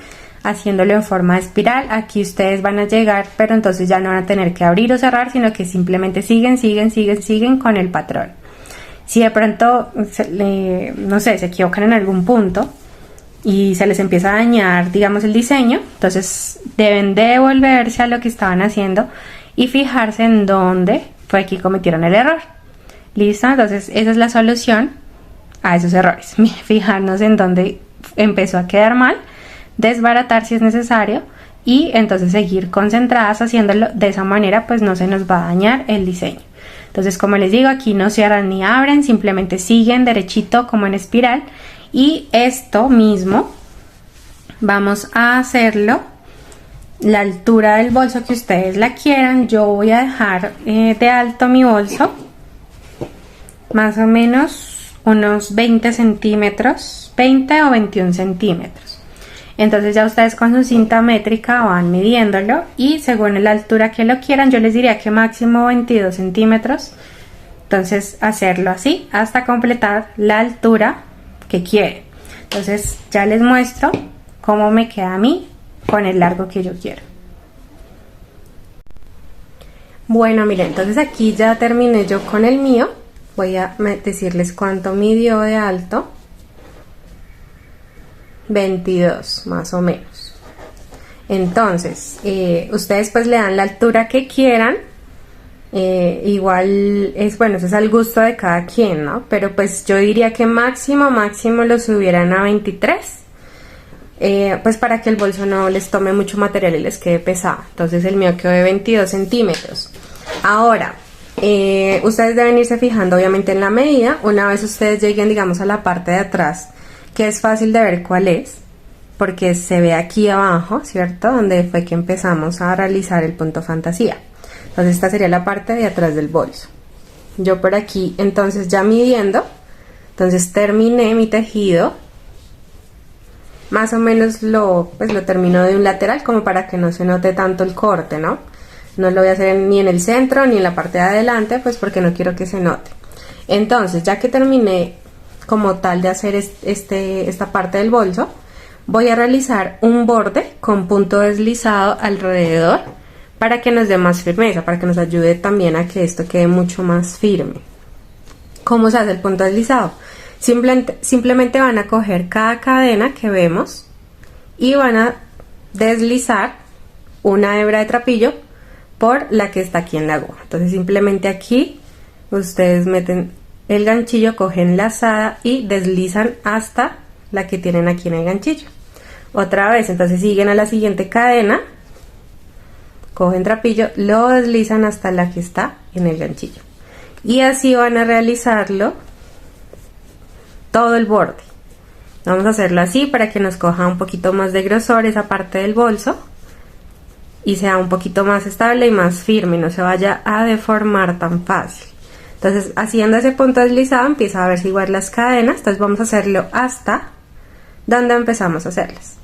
haciéndolo en forma de espiral. Aquí ustedes van a llegar, pero entonces ya no van a tener que abrir o cerrar, sino que simplemente siguen con el patrón. Si de pronto, no sé, se equivocan en algún punto y se les empieza a dañar, digamos, el diseño, entonces deben devolverse a lo que estaban haciendo y fijarse en dónde fue que cometieron el error. ¿Listo? Entonces esa es la solución a esos errores. Fijarnos en dónde empezó a quedar mal, desbaratar si es necesario y entonces seguir concentradas haciéndolo. De esa manera pues no se nos va a dañar el diseño. Entonces, como les digo, aquí no cierran ni abren, simplemente siguen derechito como en espiral. Y esto mismo vamos a hacerlo la altura del bolso que ustedes la quieran. Yo voy a dejar de alto mi bolso más o menos unos 20 centímetros, 20 o 21 centímetros. Entonces ya ustedes con su cinta métrica van midiéndolo y según la altura que lo quieran, yo les diría que máximo 22 centímetros. Entonces hacerlo así hasta completar la altura que quieren. Entonces ya les muestro cómo me queda a mí con el largo que yo quiero. Bueno, miren, entonces aquí ya terminé yo con el mío. Voy a decirles cuánto midió de alto. 22 más o menos. Entonces ustedes pues le dan la altura que quieran. Igual es bueno, eso es al gusto de cada quien, ¿no? Pero pues yo diría que máximo lo subieran a 23, pues para que el bolso no les tome mucho material y les quede pesado. Entonces el mío quedó de 22 centímetros. Ahora ustedes deben irse fijando obviamente en la medida. Una vez ustedes lleguen, digamos, a la parte de atrás, que es fácil de ver cuál es, porque se ve aquí abajo, ¿cierto? Donde fue que empezamos a realizar el punto fantasía. Entonces esta sería la parte de atrás del bolso. Yo por aquí entonces ya midiendo, entonces terminé mi tejido. Más o menos lo termino de un lateral como para que no se note tanto el corte, ¿no? No lo voy a hacer ni en el centro ni en la parte de adelante, pues porque no quiero que se note. Entonces ya que terminé como tal de hacer esta parte del bolso, voy a realizar un borde con punto deslizado alrededor para que nos dé más firmeza, para que nos ayude también a que esto quede mucho más firme. ¿Cómo se hace el punto deslizado? Simplemente van a coger cada cadena que vemos y van a deslizar una hebra de trapillo por la que está aquí en la aguja. Entonces simplemente aquí ustedes meten el ganchillo, cogen la lazada y deslizan hasta la que tienen aquí en el ganchillo. Otra vez, entonces siguen a la siguiente cadena, cogen trapillo, lo deslizan hasta la que está en el ganchillo. Y así van a realizarlo todo el borde. Vamos a hacerlo así para que nos coja un poquito más de grosor esa parte del bolso y sea un poquito más estable y más firme, no se vaya a deformar tan fácil. Entonces, haciendo ese punto deslizado empieza a verse igual las cadenas. Entonces vamos a hacerlo hasta donde empezamos a hacerlas.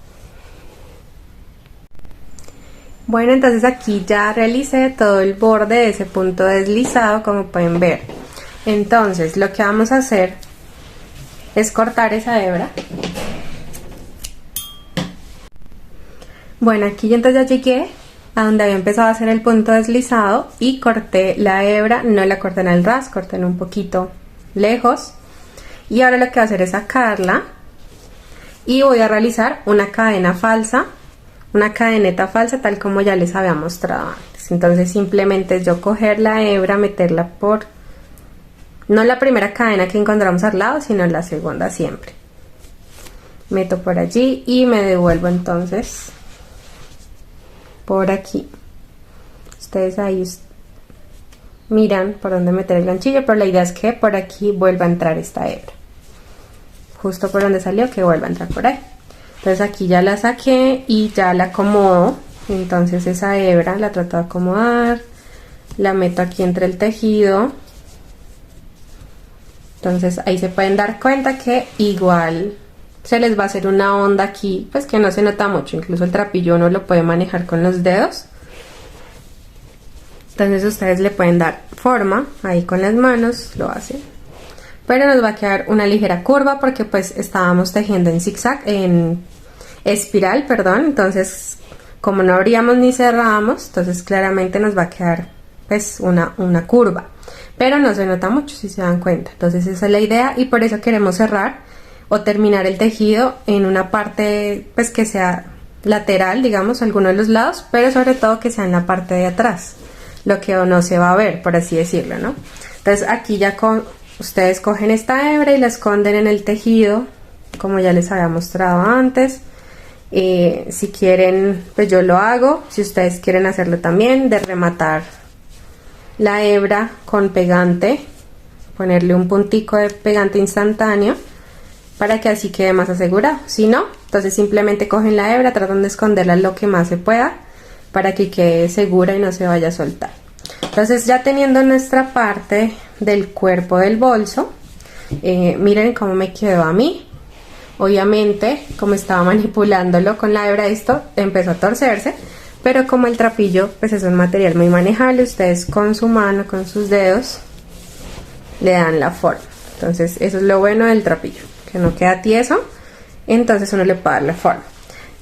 Bueno, entonces aquí ya realicé todo el borde de ese punto deslizado, como pueden ver. Entonces lo que vamos a hacer es cortar esa hebra. Bueno, aquí yo entonces ya llegué a donde había empezado a hacer el punto deslizado y corté la hebra. No la corté en el ras, corté un poquito lejos. Y ahora lo que voy a hacer es sacarla y voy a realizar una cadena falsa, una cadeneta falsa, tal como ya les había mostrado antes. Entonces simplemente es yo coger la hebra, meterla por no la primera cadena que encontramos al lado, sino la segunda siempre. Meto por allí y me devuelvo entonces por aquí. Ustedes ahí miran por dónde meter el ganchillo, pero la idea es que por aquí vuelva a entrar esta hebra, justo por donde salió, que vuelva a entrar por ahí. Entonces aquí ya la saqué y ya la acomodo. Entonces esa hebra la trato de acomodar, la meto aquí entre el tejido. Entonces ahí se pueden dar cuenta que igual se les va a hacer una onda aquí, pues que no se nota mucho, incluso el trapillo uno lo puede manejar con los dedos. Entonces ustedes le pueden dar forma ahí con las manos, lo hacen, pero nos va a quedar una ligera curva porque pues estábamos tejiendo en zigzag, en espiral, perdón. Entonces como no abríamos ni cerrábamos, entonces claramente nos va a quedar pues una curva, pero no se nota mucho si se dan cuenta. Entonces esa es la idea y por eso queremos cerrar o terminar el tejido en una parte pues que sea lateral, digamos, alguno de los lados, pero sobre todo que sea en la parte de atrás, lo que no se va a ver, por así decirlo, ¿no? Entonces aquí ya ustedes cogen esta hebra y la esconden en el tejido, como ya les había mostrado antes. Si quieren, pues yo lo hago, si ustedes quieren hacerlo también, de rematar la hebra con pegante, ponerle un puntico de pegante instantáneo para que así quede más asegurado. Si no, entonces simplemente cogen la hebra, tratan de esconderla lo que más se pueda para que quede segura y no se vaya a soltar. Entonces ya teniendo nuestra parte del cuerpo del bolso, miren cómo me quedó a mí. Obviamente, como estaba manipulándolo con la hebra, esto empezó a torcerse, pero como el trapillo pues es un material muy manejable, ustedes con su mano, con sus dedos, le dan la forma. Entonces eso es lo bueno del trapillo, que no queda tieso, entonces uno le puede dar la forma.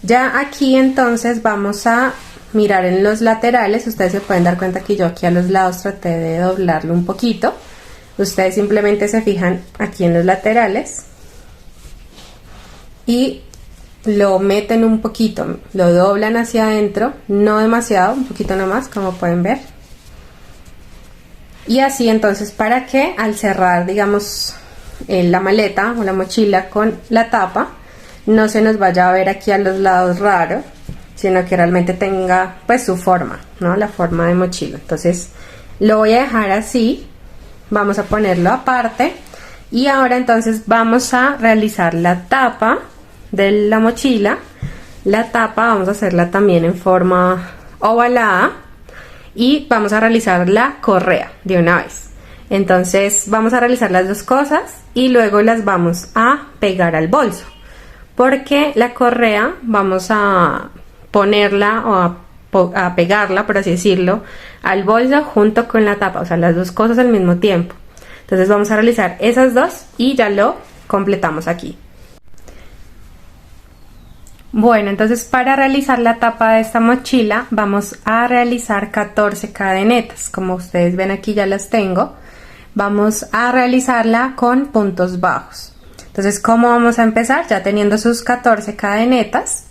Ya aquí entonces vamos a mirar en los laterales. Ustedes se pueden dar cuenta que yo aquí a los lados traté de doblarlo un poquito. Ustedes simplemente se fijan aquí en los laterales y lo meten un poquito, lo doblan hacia adentro, no demasiado, un poquito nomás, como pueden ver. Y así entonces, para que al cerrar, digamos, la maleta o la mochila con la tapa, no se nos vaya a ver aquí a los lados raro, sino que realmente tenga pues su forma, ¿no? La forma de mochila. Entonces lo voy a dejar así, vamos a ponerlo aparte y ahora entonces vamos a realizar la tapa de la mochila. La tapa vamos a hacerla también en forma ovalada y vamos a realizar la correa de una vez. Entonces vamos a realizar las dos cosas y luego las vamos a pegar al bolso, porque la correa vamos a ponerla o a pegarla, por así decirlo, al bolso junto con la tapa, o sea, las dos cosas al mismo tiempo. Entonces vamos a realizar esas dos y ya lo completamos aquí. Bueno, entonces para realizar la tapa de esta mochila vamos a realizar 14 cadenetas. Como ustedes ven aquí ya las tengo. Vamos a realizarla con puntos bajos. Entonces, ¿cómo vamos a empezar? Ya teniendo sus 14 cadenetas,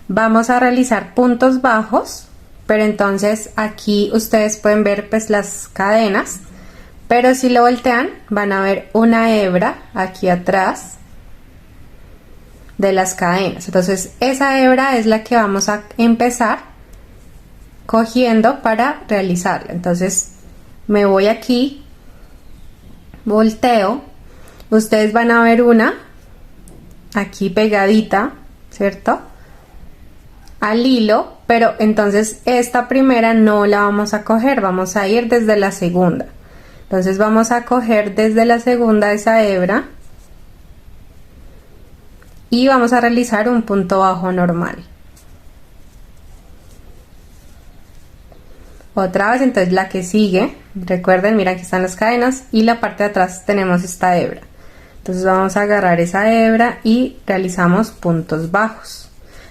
vamos a realizar puntos bajos, pero entonces aquí ustedes pueden ver pues las cadenas, pero si lo voltean van a ver una hebra aquí atrás de las cadenas. Entonces esa hebra es la que vamos a empezar cogiendo para realizarla. Entonces me voy aquí, volteo, ustedes van a ver una aquí pegadita, ¿cierto?, al hilo, pero entonces esta primera no la vamos a coger, vamos a ir desde la segunda. Entonces vamos a coger desde la segunda esa hebra y vamos a realizar un punto bajo normal. Otra vez, entonces la que sigue, recuerden, mira, aquí están las cadenas y la parte de atrás tenemos esta hebra. Entonces vamos a agarrar esa hebra y realizamos puntos bajos.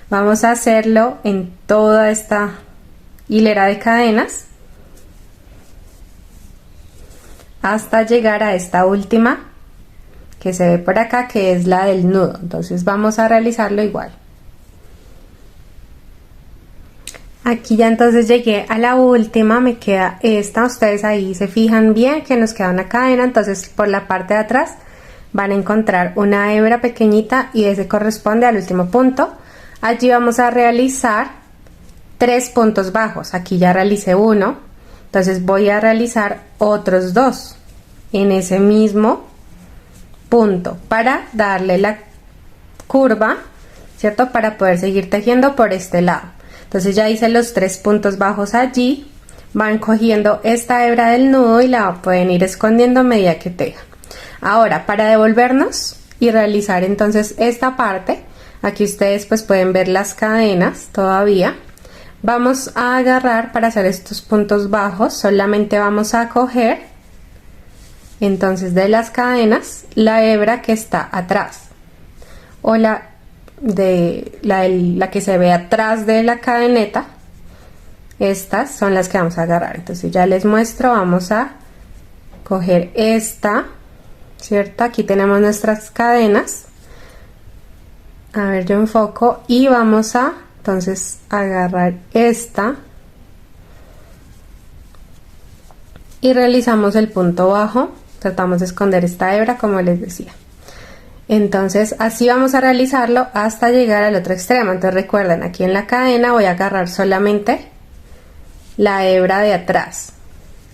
Vamos a hacerlo en toda esta hilera de cadenas hasta llegar a esta última que se ve por acá, que es la del nudo. Entonces vamos a realizarlo igual. Aquí ya entonces llegué a la última, me queda esta. Ustedes ahí se fijan bien que nos queda una cadena, entonces por la parte de atrás van a encontrar una hebra pequeñita y ese corresponde al último punto. Allí vamos a realizar 3 puntos bajos. Aquí ya realicé uno, entonces voy a realizar otros 2 en ese mismo punto para darle la curva, ¿cierto? Para poder seguir tejiendo por este lado. Entonces ya hice los 3 puntos bajos allí. Van cogiendo esta hebra del nudo y la pueden ir escondiendo a medida que tejan. Ahora, para devolvernos y realizar entonces esta parte, aquí ustedes pues pueden ver las cadenas todavía. Vamos a agarrar para hacer estos puntos bajos, solamente vamos a coger entonces de las cadenas la hebra que está atrás o la que se ve atrás de la cadeneta. Estas son las que vamos a agarrar. Entonces ya les muestro, vamos a coger esta, ¿cierto? Aquí tenemos nuestras cadenas. A ver, yo enfoco y vamos a entonces agarrar esta y realizamos el punto bajo. Tratamos de esconder esta hebra como les decía. Entonces así vamos a realizarlo hasta llegar al otro extremo. Entonces recuerden, aquí en la cadena voy a agarrar solamente la hebra de atrás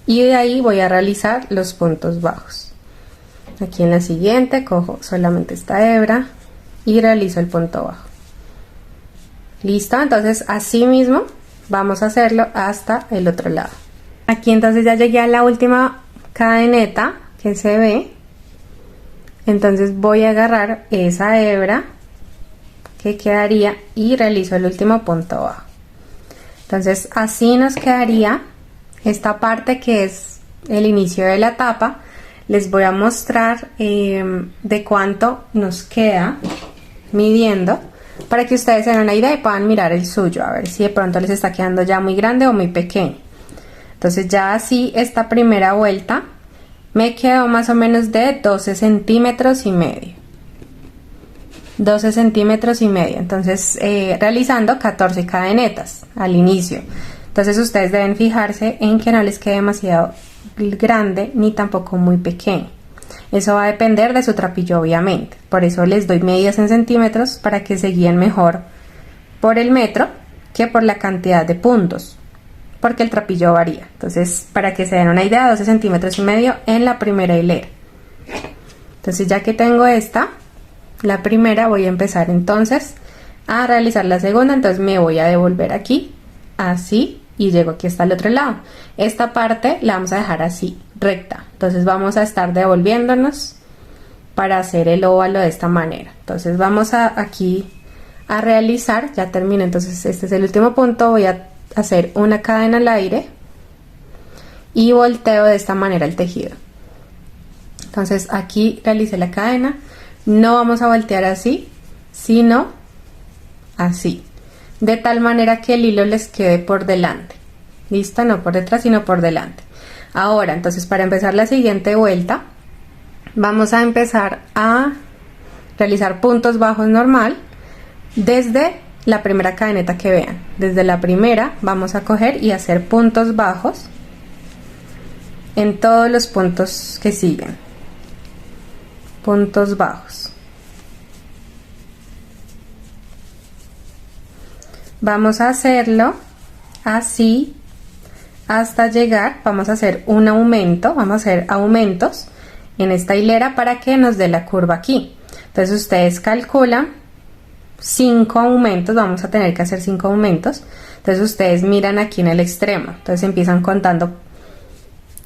y de ahí voy a realizar los puntos bajos. Aquí en la siguiente cojo solamente esta hebra y realizo el punto bajo. Listo, entonces así mismo vamos a hacerlo hasta el otro lado. Aquí entonces ya llegué a la última cadeneta que se ve. Entonces voy a agarrar esa hebra que quedaría y realizo el último punto bajo. Entonces así nos quedaría esta parte que es el inicio de la tapa. Les voy a mostrar de cuánto nos queda midiendo para que ustedes se den una idea y puedan mirar el suyo, a ver si de pronto les está quedando ya muy grande o muy pequeño. Entonces ya así esta primera vuelta me quedó más o menos de 12 centímetros y medio. 12 centímetros y medio. Entonces realizando 14 cadenetas al inicio. Entonces ustedes deben fijarse en que no les quede demasiado grande ni tampoco muy pequeño. Eso va a depender de su trapillo, obviamente. Por eso les doy medidas en centímetros para que se guíen mejor por el metro que por la cantidad de puntos, porque el trapillo varía. Entonces, para que se den una idea, 12 centímetros y medio en la primera hilera. Entonces, ya que tengo esta, la primera, voy a empezar entonces a realizar la segunda. Entonces me voy a devolver aquí, así, y llego aquí hasta el otro lado. Esta parte la vamos a dejar así, recta. Entonces vamos a estar devolviéndonos para hacer el óvalo de esta manera. Entonces vamos aquí a realizar, ya terminé, entonces este es el último punto. Voy a hacer una cadena al aire y volteo de esta manera el tejido. Entonces aquí realicé la cadena. No vamos a voltear así, sino así, de tal manera que el hilo les quede por delante. Listo, no por detrás sino por delante. Ahora entonces, para empezar la siguiente vuelta, vamos a empezar a realizar puntos bajos normal desde la primera cadeneta que vean. Desde la primera vamos a coger y hacer puntos bajos en todos los puntos que siguen. Puntos bajos. Vamos a hacerlo así hasta llegar. Vamos a hacer un aumento, vamos a hacer aumentos en esta hilera para que nos dé la curva aquí. Entonces ustedes calculan 5 aumentos, vamos a tener que hacer 5 aumentos. Entonces ustedes miran aquí en el extremo, entonces empiezan contando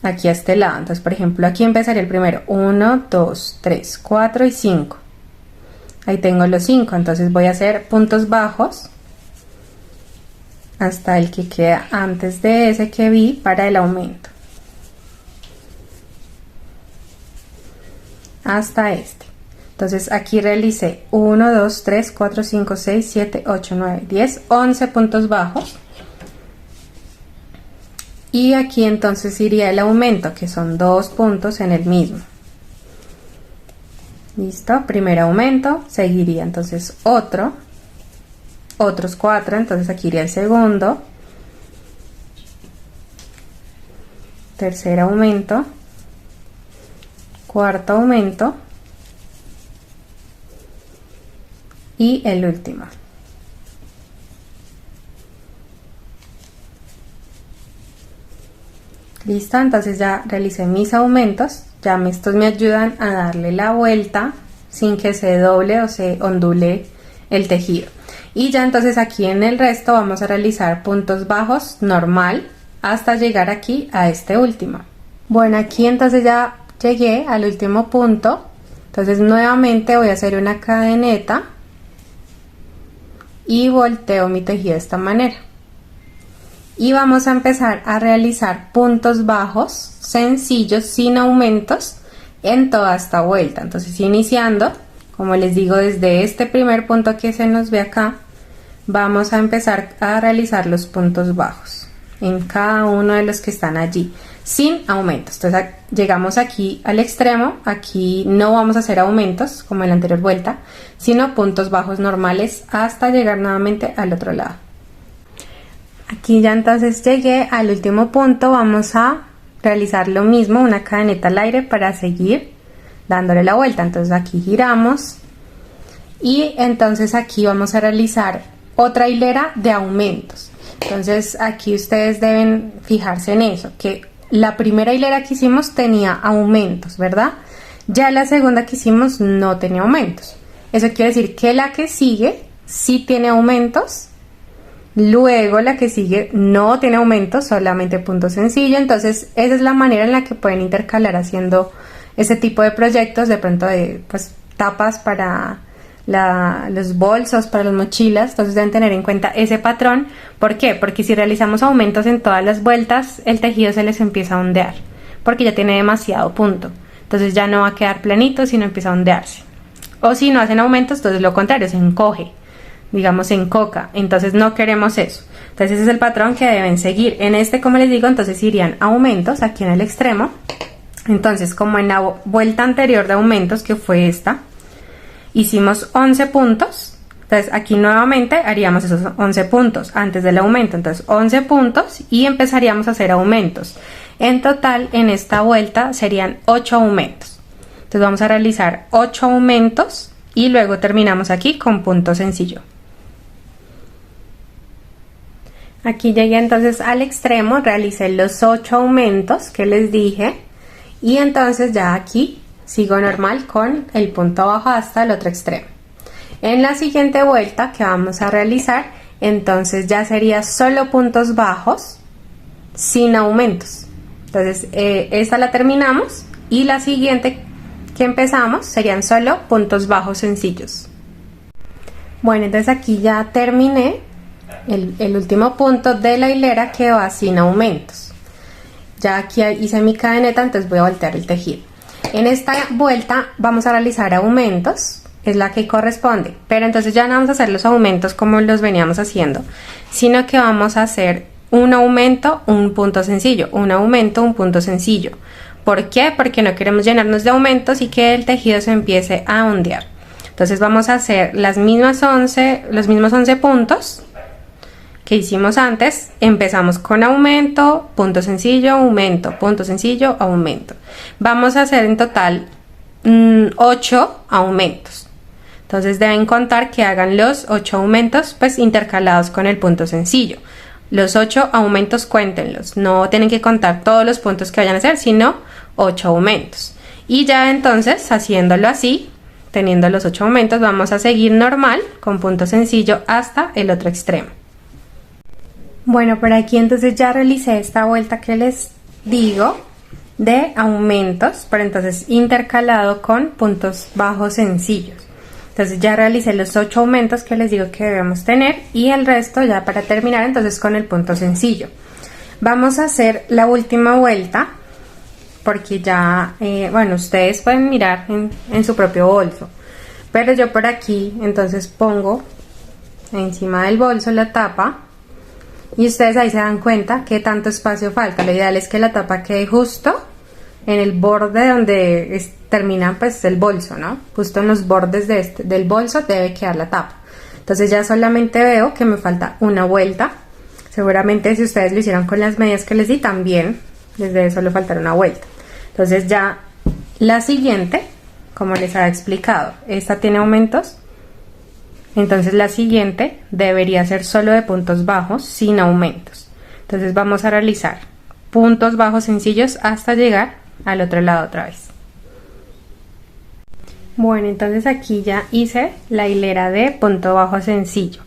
aquí a este lado. Entonces, por ejemplo, aquí empezaría el primero: 1, 2, 3, 4 y 5. Ahí tengo los 5. Entonces voy a hacer puntos bajos hasta el que queda antes de ese que vi para el aumento, hasta este. Entonces aquí realicé 1, 2, 3, 4, 5, 6, 7, 8, 9, 10, 11 puntos bajos. Y aquí entonces iría el aumento, que son 2 puntos en el mismo. Listo, primer aumento, seguiría entonces otros 4, entonces aquí iría el segundo, tercer aumento, cuarto aumento y el último. Listo, entonces ya realicé mis aumentos. Ya estos me ayudan a darle la vuelta sin que se doble o se ondule el tejido. Y ya entonces aquí en el resto vamos a realizar puntos bajos normal hasta llegar aquí a este último. Bueno, aquí entonces ya llegué al último punto. Entonces nuevamente voy a hacer una cadeneta y volteo mi tejido de esta manera. Y vamos a empezar a realizar puntos bajos sencillos sin aumentos en toda esta vuelta. Entonces iniciando, como les digo, desde este primer punto que se nos ve acá, vamos a empezar a realizar los puntos bajos en cada uno de los que están allí sin aumentos. Entonces llegamos aquí al extremo, aquí no vamos a hacer aumentos como en la anterior vuelta, sino puntos bajos normales hasta llegar nuevamente al otro lado. Aquí ya entonces llegué al último punto. Vamos a realizar lo mismo, una cadeneta al aire para seguir dándole la vuelta. Entonces aquí giramos y entonces aquí vamos a realizar otra hilera de aumentos. Entonces aquí ustedes deben fijarse en eso, que la primera hilera que hicimos tenía aumentos, ¿verdad? Ya la segunda que hicimos no tenía aumentos. Eso quiere decir que la que sigue sí tiene aumentos. Luego la que sigue no tiene aumentos, solamente punto sencillo. Entonces esa es la manera en la que pueden intercalar haciendo ese tipo de proyectos, de pronto de tapas para los bolsos, para las mochilas. Entonces deben tener en cuenta ese patrón. ¿Por qué? Porque si realizamos aumentos en todas las vueltas, el tejido se les empieza a ondear, porque ya tiene demasiado punto. Entonces ya no va a quedar planito, sino empieza a ondearse. O si no hacen aumentos, entonces lo contrario, se encoge, digamos se encoca. Entonces no queremos eso. Entonces ese es el patrón que deben seguir. En este, como les digo, entonces irían aumentos aquí en el extremo. Entonces, como en la vuelta anterior de aumentos, que fue esta, hicimos 11 puntos. Entonces aquí nuevamente haríamos esos 11 puntos antes del aumento. Entonces 11 puntos y empezaríamos a hacer aumentos. En total en esta vuelta serían 8 aumentos. Entonces vamos a realizar 8 aumentos y luego terminamos aquí con punto sencillo. Aquí llegué entonces al extremo, realicé los 8 aumentos que les dije y entonces ya aquí sigo normal con el punto bajo hasta el otro extremo. En la siguiente vuelta que vamos a realizar, entonces ya sería solo puntos bajos sin aumentos. Entonces esta la terminamos y la siguiente que empezamos serían solo puntos bajos sencillos. Bueno, entonces aquí ya terminé el último punto de la hilera que va sin aumentos. Ya aquí hice mi cadeneta, entonces voy a voltear el tejido. En esta vuelta vamos a realizar aumentos, es la que corresponde, pero entonces ya no vamos a hacer los aumentos como los veníamos haciendo, sino que vamos a hacer un aumento, un punto sencillo, un aumento, un punto sencillo. ¿Por qué? Porque no queremos llenarnos de aumentos y que el tejido se empiece a ondear. Entonces vamos a hacer los mismos 11 puntos que hicimos antes. Empezamos con aumento, punto sencillo, aumento, punto sencillo, aumento. Vamos a hacer en total 8 aumentos. Entonces deben contar que hagan los 8 aumentos pues intercalados con el punto sencillo. Los 8 aumentos cuéntenlos, no tienen que contar todos los puntos que vayan a hacer, sino 8 aumentos. Y ya entonces haciéndolo así, teniendo los 8 aumentos, vamos a seguir normal con punto sencillo hasta el otro extremo. Bueno, por aquí entonces ya realicé esta vuelta que les digo de aumentos, pero entonces intercalado con puntos bajos sencillos. Entonces ya realicé los 8 aumentos que les digo que debemos tener y el resto ya para terminar entonces con el punto sencillo. Vamos a hacer la última vuelta porque ya, bueno, ustedes pueden mirar en su propio bolso, pero yo por aquí entonces pongo encima del bolso la tapa y ustedes ahí se dan cuenta que tanto espacio falta. Lo ideal es que la tapa quede justo en el borde donde termina pues el bolso, ¿no? Justo en los bordes del bolso debe quedar la tapa. Entonces ya solamente veo que me falta una vuelta. Seguramente si ustedes lo hicieron con las medidas que les di también les debe solo faltar una vuelta. Entonces ya la siguiente, como les había explicado, esta tiene aumentos, entonces la siguiente debería ser solo de puntos bajos sin aumentos. Entonces vamos a realizar puntos bajos sencillos hasta llegar al otro lado otra vez. Bueno, entonces aquí ya hice la hilera de punto bajo sencillo.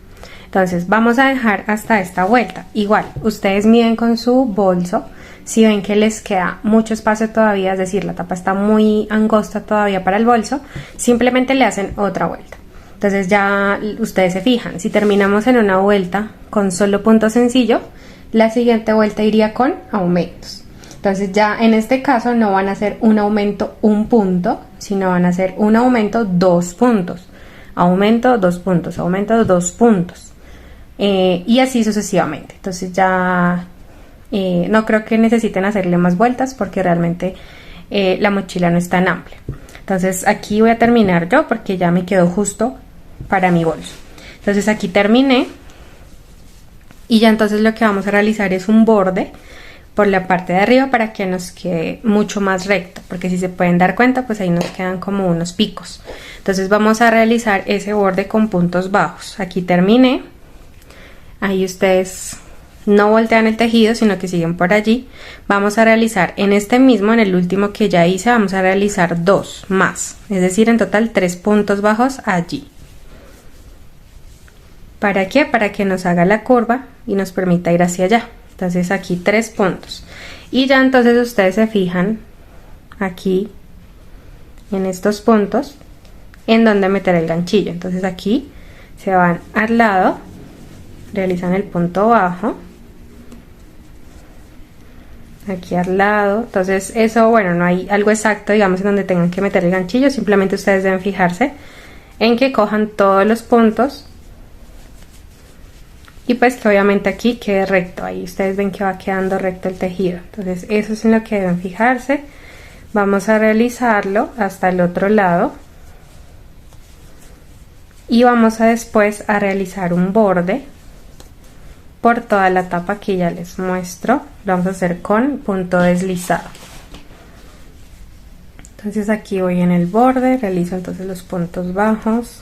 Entonces vamos a dejar hasta esta vuelta. Igual, ustedes miden con su bolso. Si ven que les queda mucho espacio todavía, es decir, la tapa está muy angosta todavía para el bolso, simplemente le hacen otra vuelta. Entonces ya ustedes se fijan, si terminamos en una vuelta con solo punto sencillo, la siguiente vuelta iría con aumentos. Entonces ya en este caso no van a hacer un aumento un punto, sino van a hacer un aumento 2 puntos, aumento 2 puntos, aumento 2 puntos, y así sucesivamente. Entonces ya no creo que necesiten hacerle más vueltas porque realmente la mochila no es tan amplia. Entonces aquí voy a terminar yo porque ya me quedó justo para mi bolso. Entonces aquí terminé y ya entonces lo que vamos a realizar es un borde por la parte de arriba para que nos quede mucho más recto, porque si se pueden dar cuenta pues ahí nos quedan como unos picos. Entonces vamos a realizar ese borde con puntos bajos. Aquí terminé, ahí ustedes no voltean el tejido sino que siguen por allí. Vamos a realizar en este mismo, en el último que ya hice, vamos a realizar 2 más, es decir en total 3 puntos bajos allí. ¿Para qué? Para que nos haga la curva y nos permita ir hacia allá. Entonces aquí 3 puntos y ya entonces ustedes se fijan aquí en estos puntos en donde meter el ganchillo. Entonces aquí se van al lado, realizan el punto bajo aquí al lado. Entonces eso, bueno, no hay algo exacto digamos en donde tengan que meter el ganchillo, simplemente ustedes deben fijarse en que cojan todos los puntos y pues que obviamente aquí quede recto. Ahí ustedes ven que va quedando recto el tejido. Entonces eso es en lo que deben fijarse. Vamos a realizarlo hasta el otro lado y vamos a después a realizar un borde por toda la tapa que ya les muestro. Lo vamos a hacer con punto deslizado. Entonces aquí voy en el borde, realizo entonces los puntos bajos.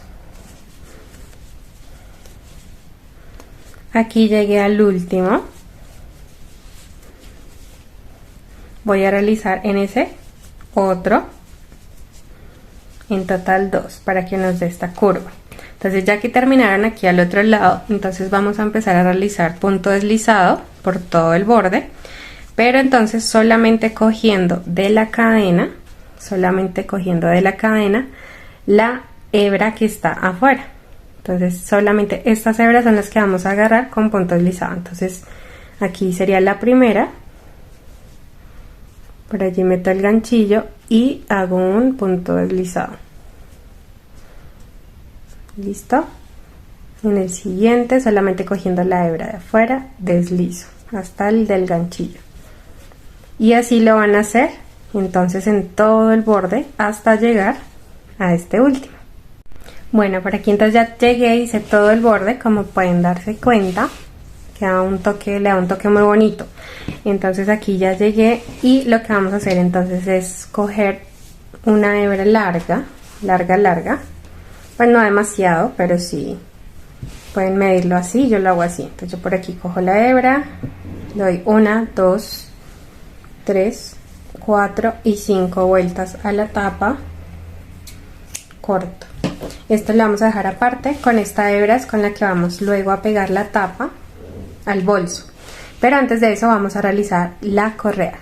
Aquí llegué al último, voy a realizar en ese otro, en total 2 para que nos dé esta curva. Entonces ya que terminaron aquí al otro lado, entonces vamos a empezar a realizar punto deslizado por todo el borde, pero entonces solamente cogiendo de la cadena, la hebra que está afuera. Entonces solamente estas hebras son las que vamos a agarrar con punto deslizado. Entonces aquí sería la primera, por allí meto el ganchillo y hago un punto deslizado. Listo. En el siguiente solamente cogiendo la hebra de afuera deslizo hasta el del ganchillo y así lo van a hacer entonces en todo el borde hasta llegar a este último. Bueno, por aquí entonces ya llegué, hice todo el borde, como pueden darse cuenta, queda un toque, le da un toque muy bonito. Entonces aquí ya llegué y lo que vamos a hacer entonces es coger una hebra larga, pues no demasiado, pero sí pueden medirlo así, yo lo hago así. Entonces yo por aquí cojo la hebra, doy 1, 2, 3, 4 y 5 vueltas a la tapa, corto. Esto lo vamos a dejar aparte. Con esta hebra es con la que vamos luego a pegar la tapa al bolso, pero antes de eso vamos a realizar la correa.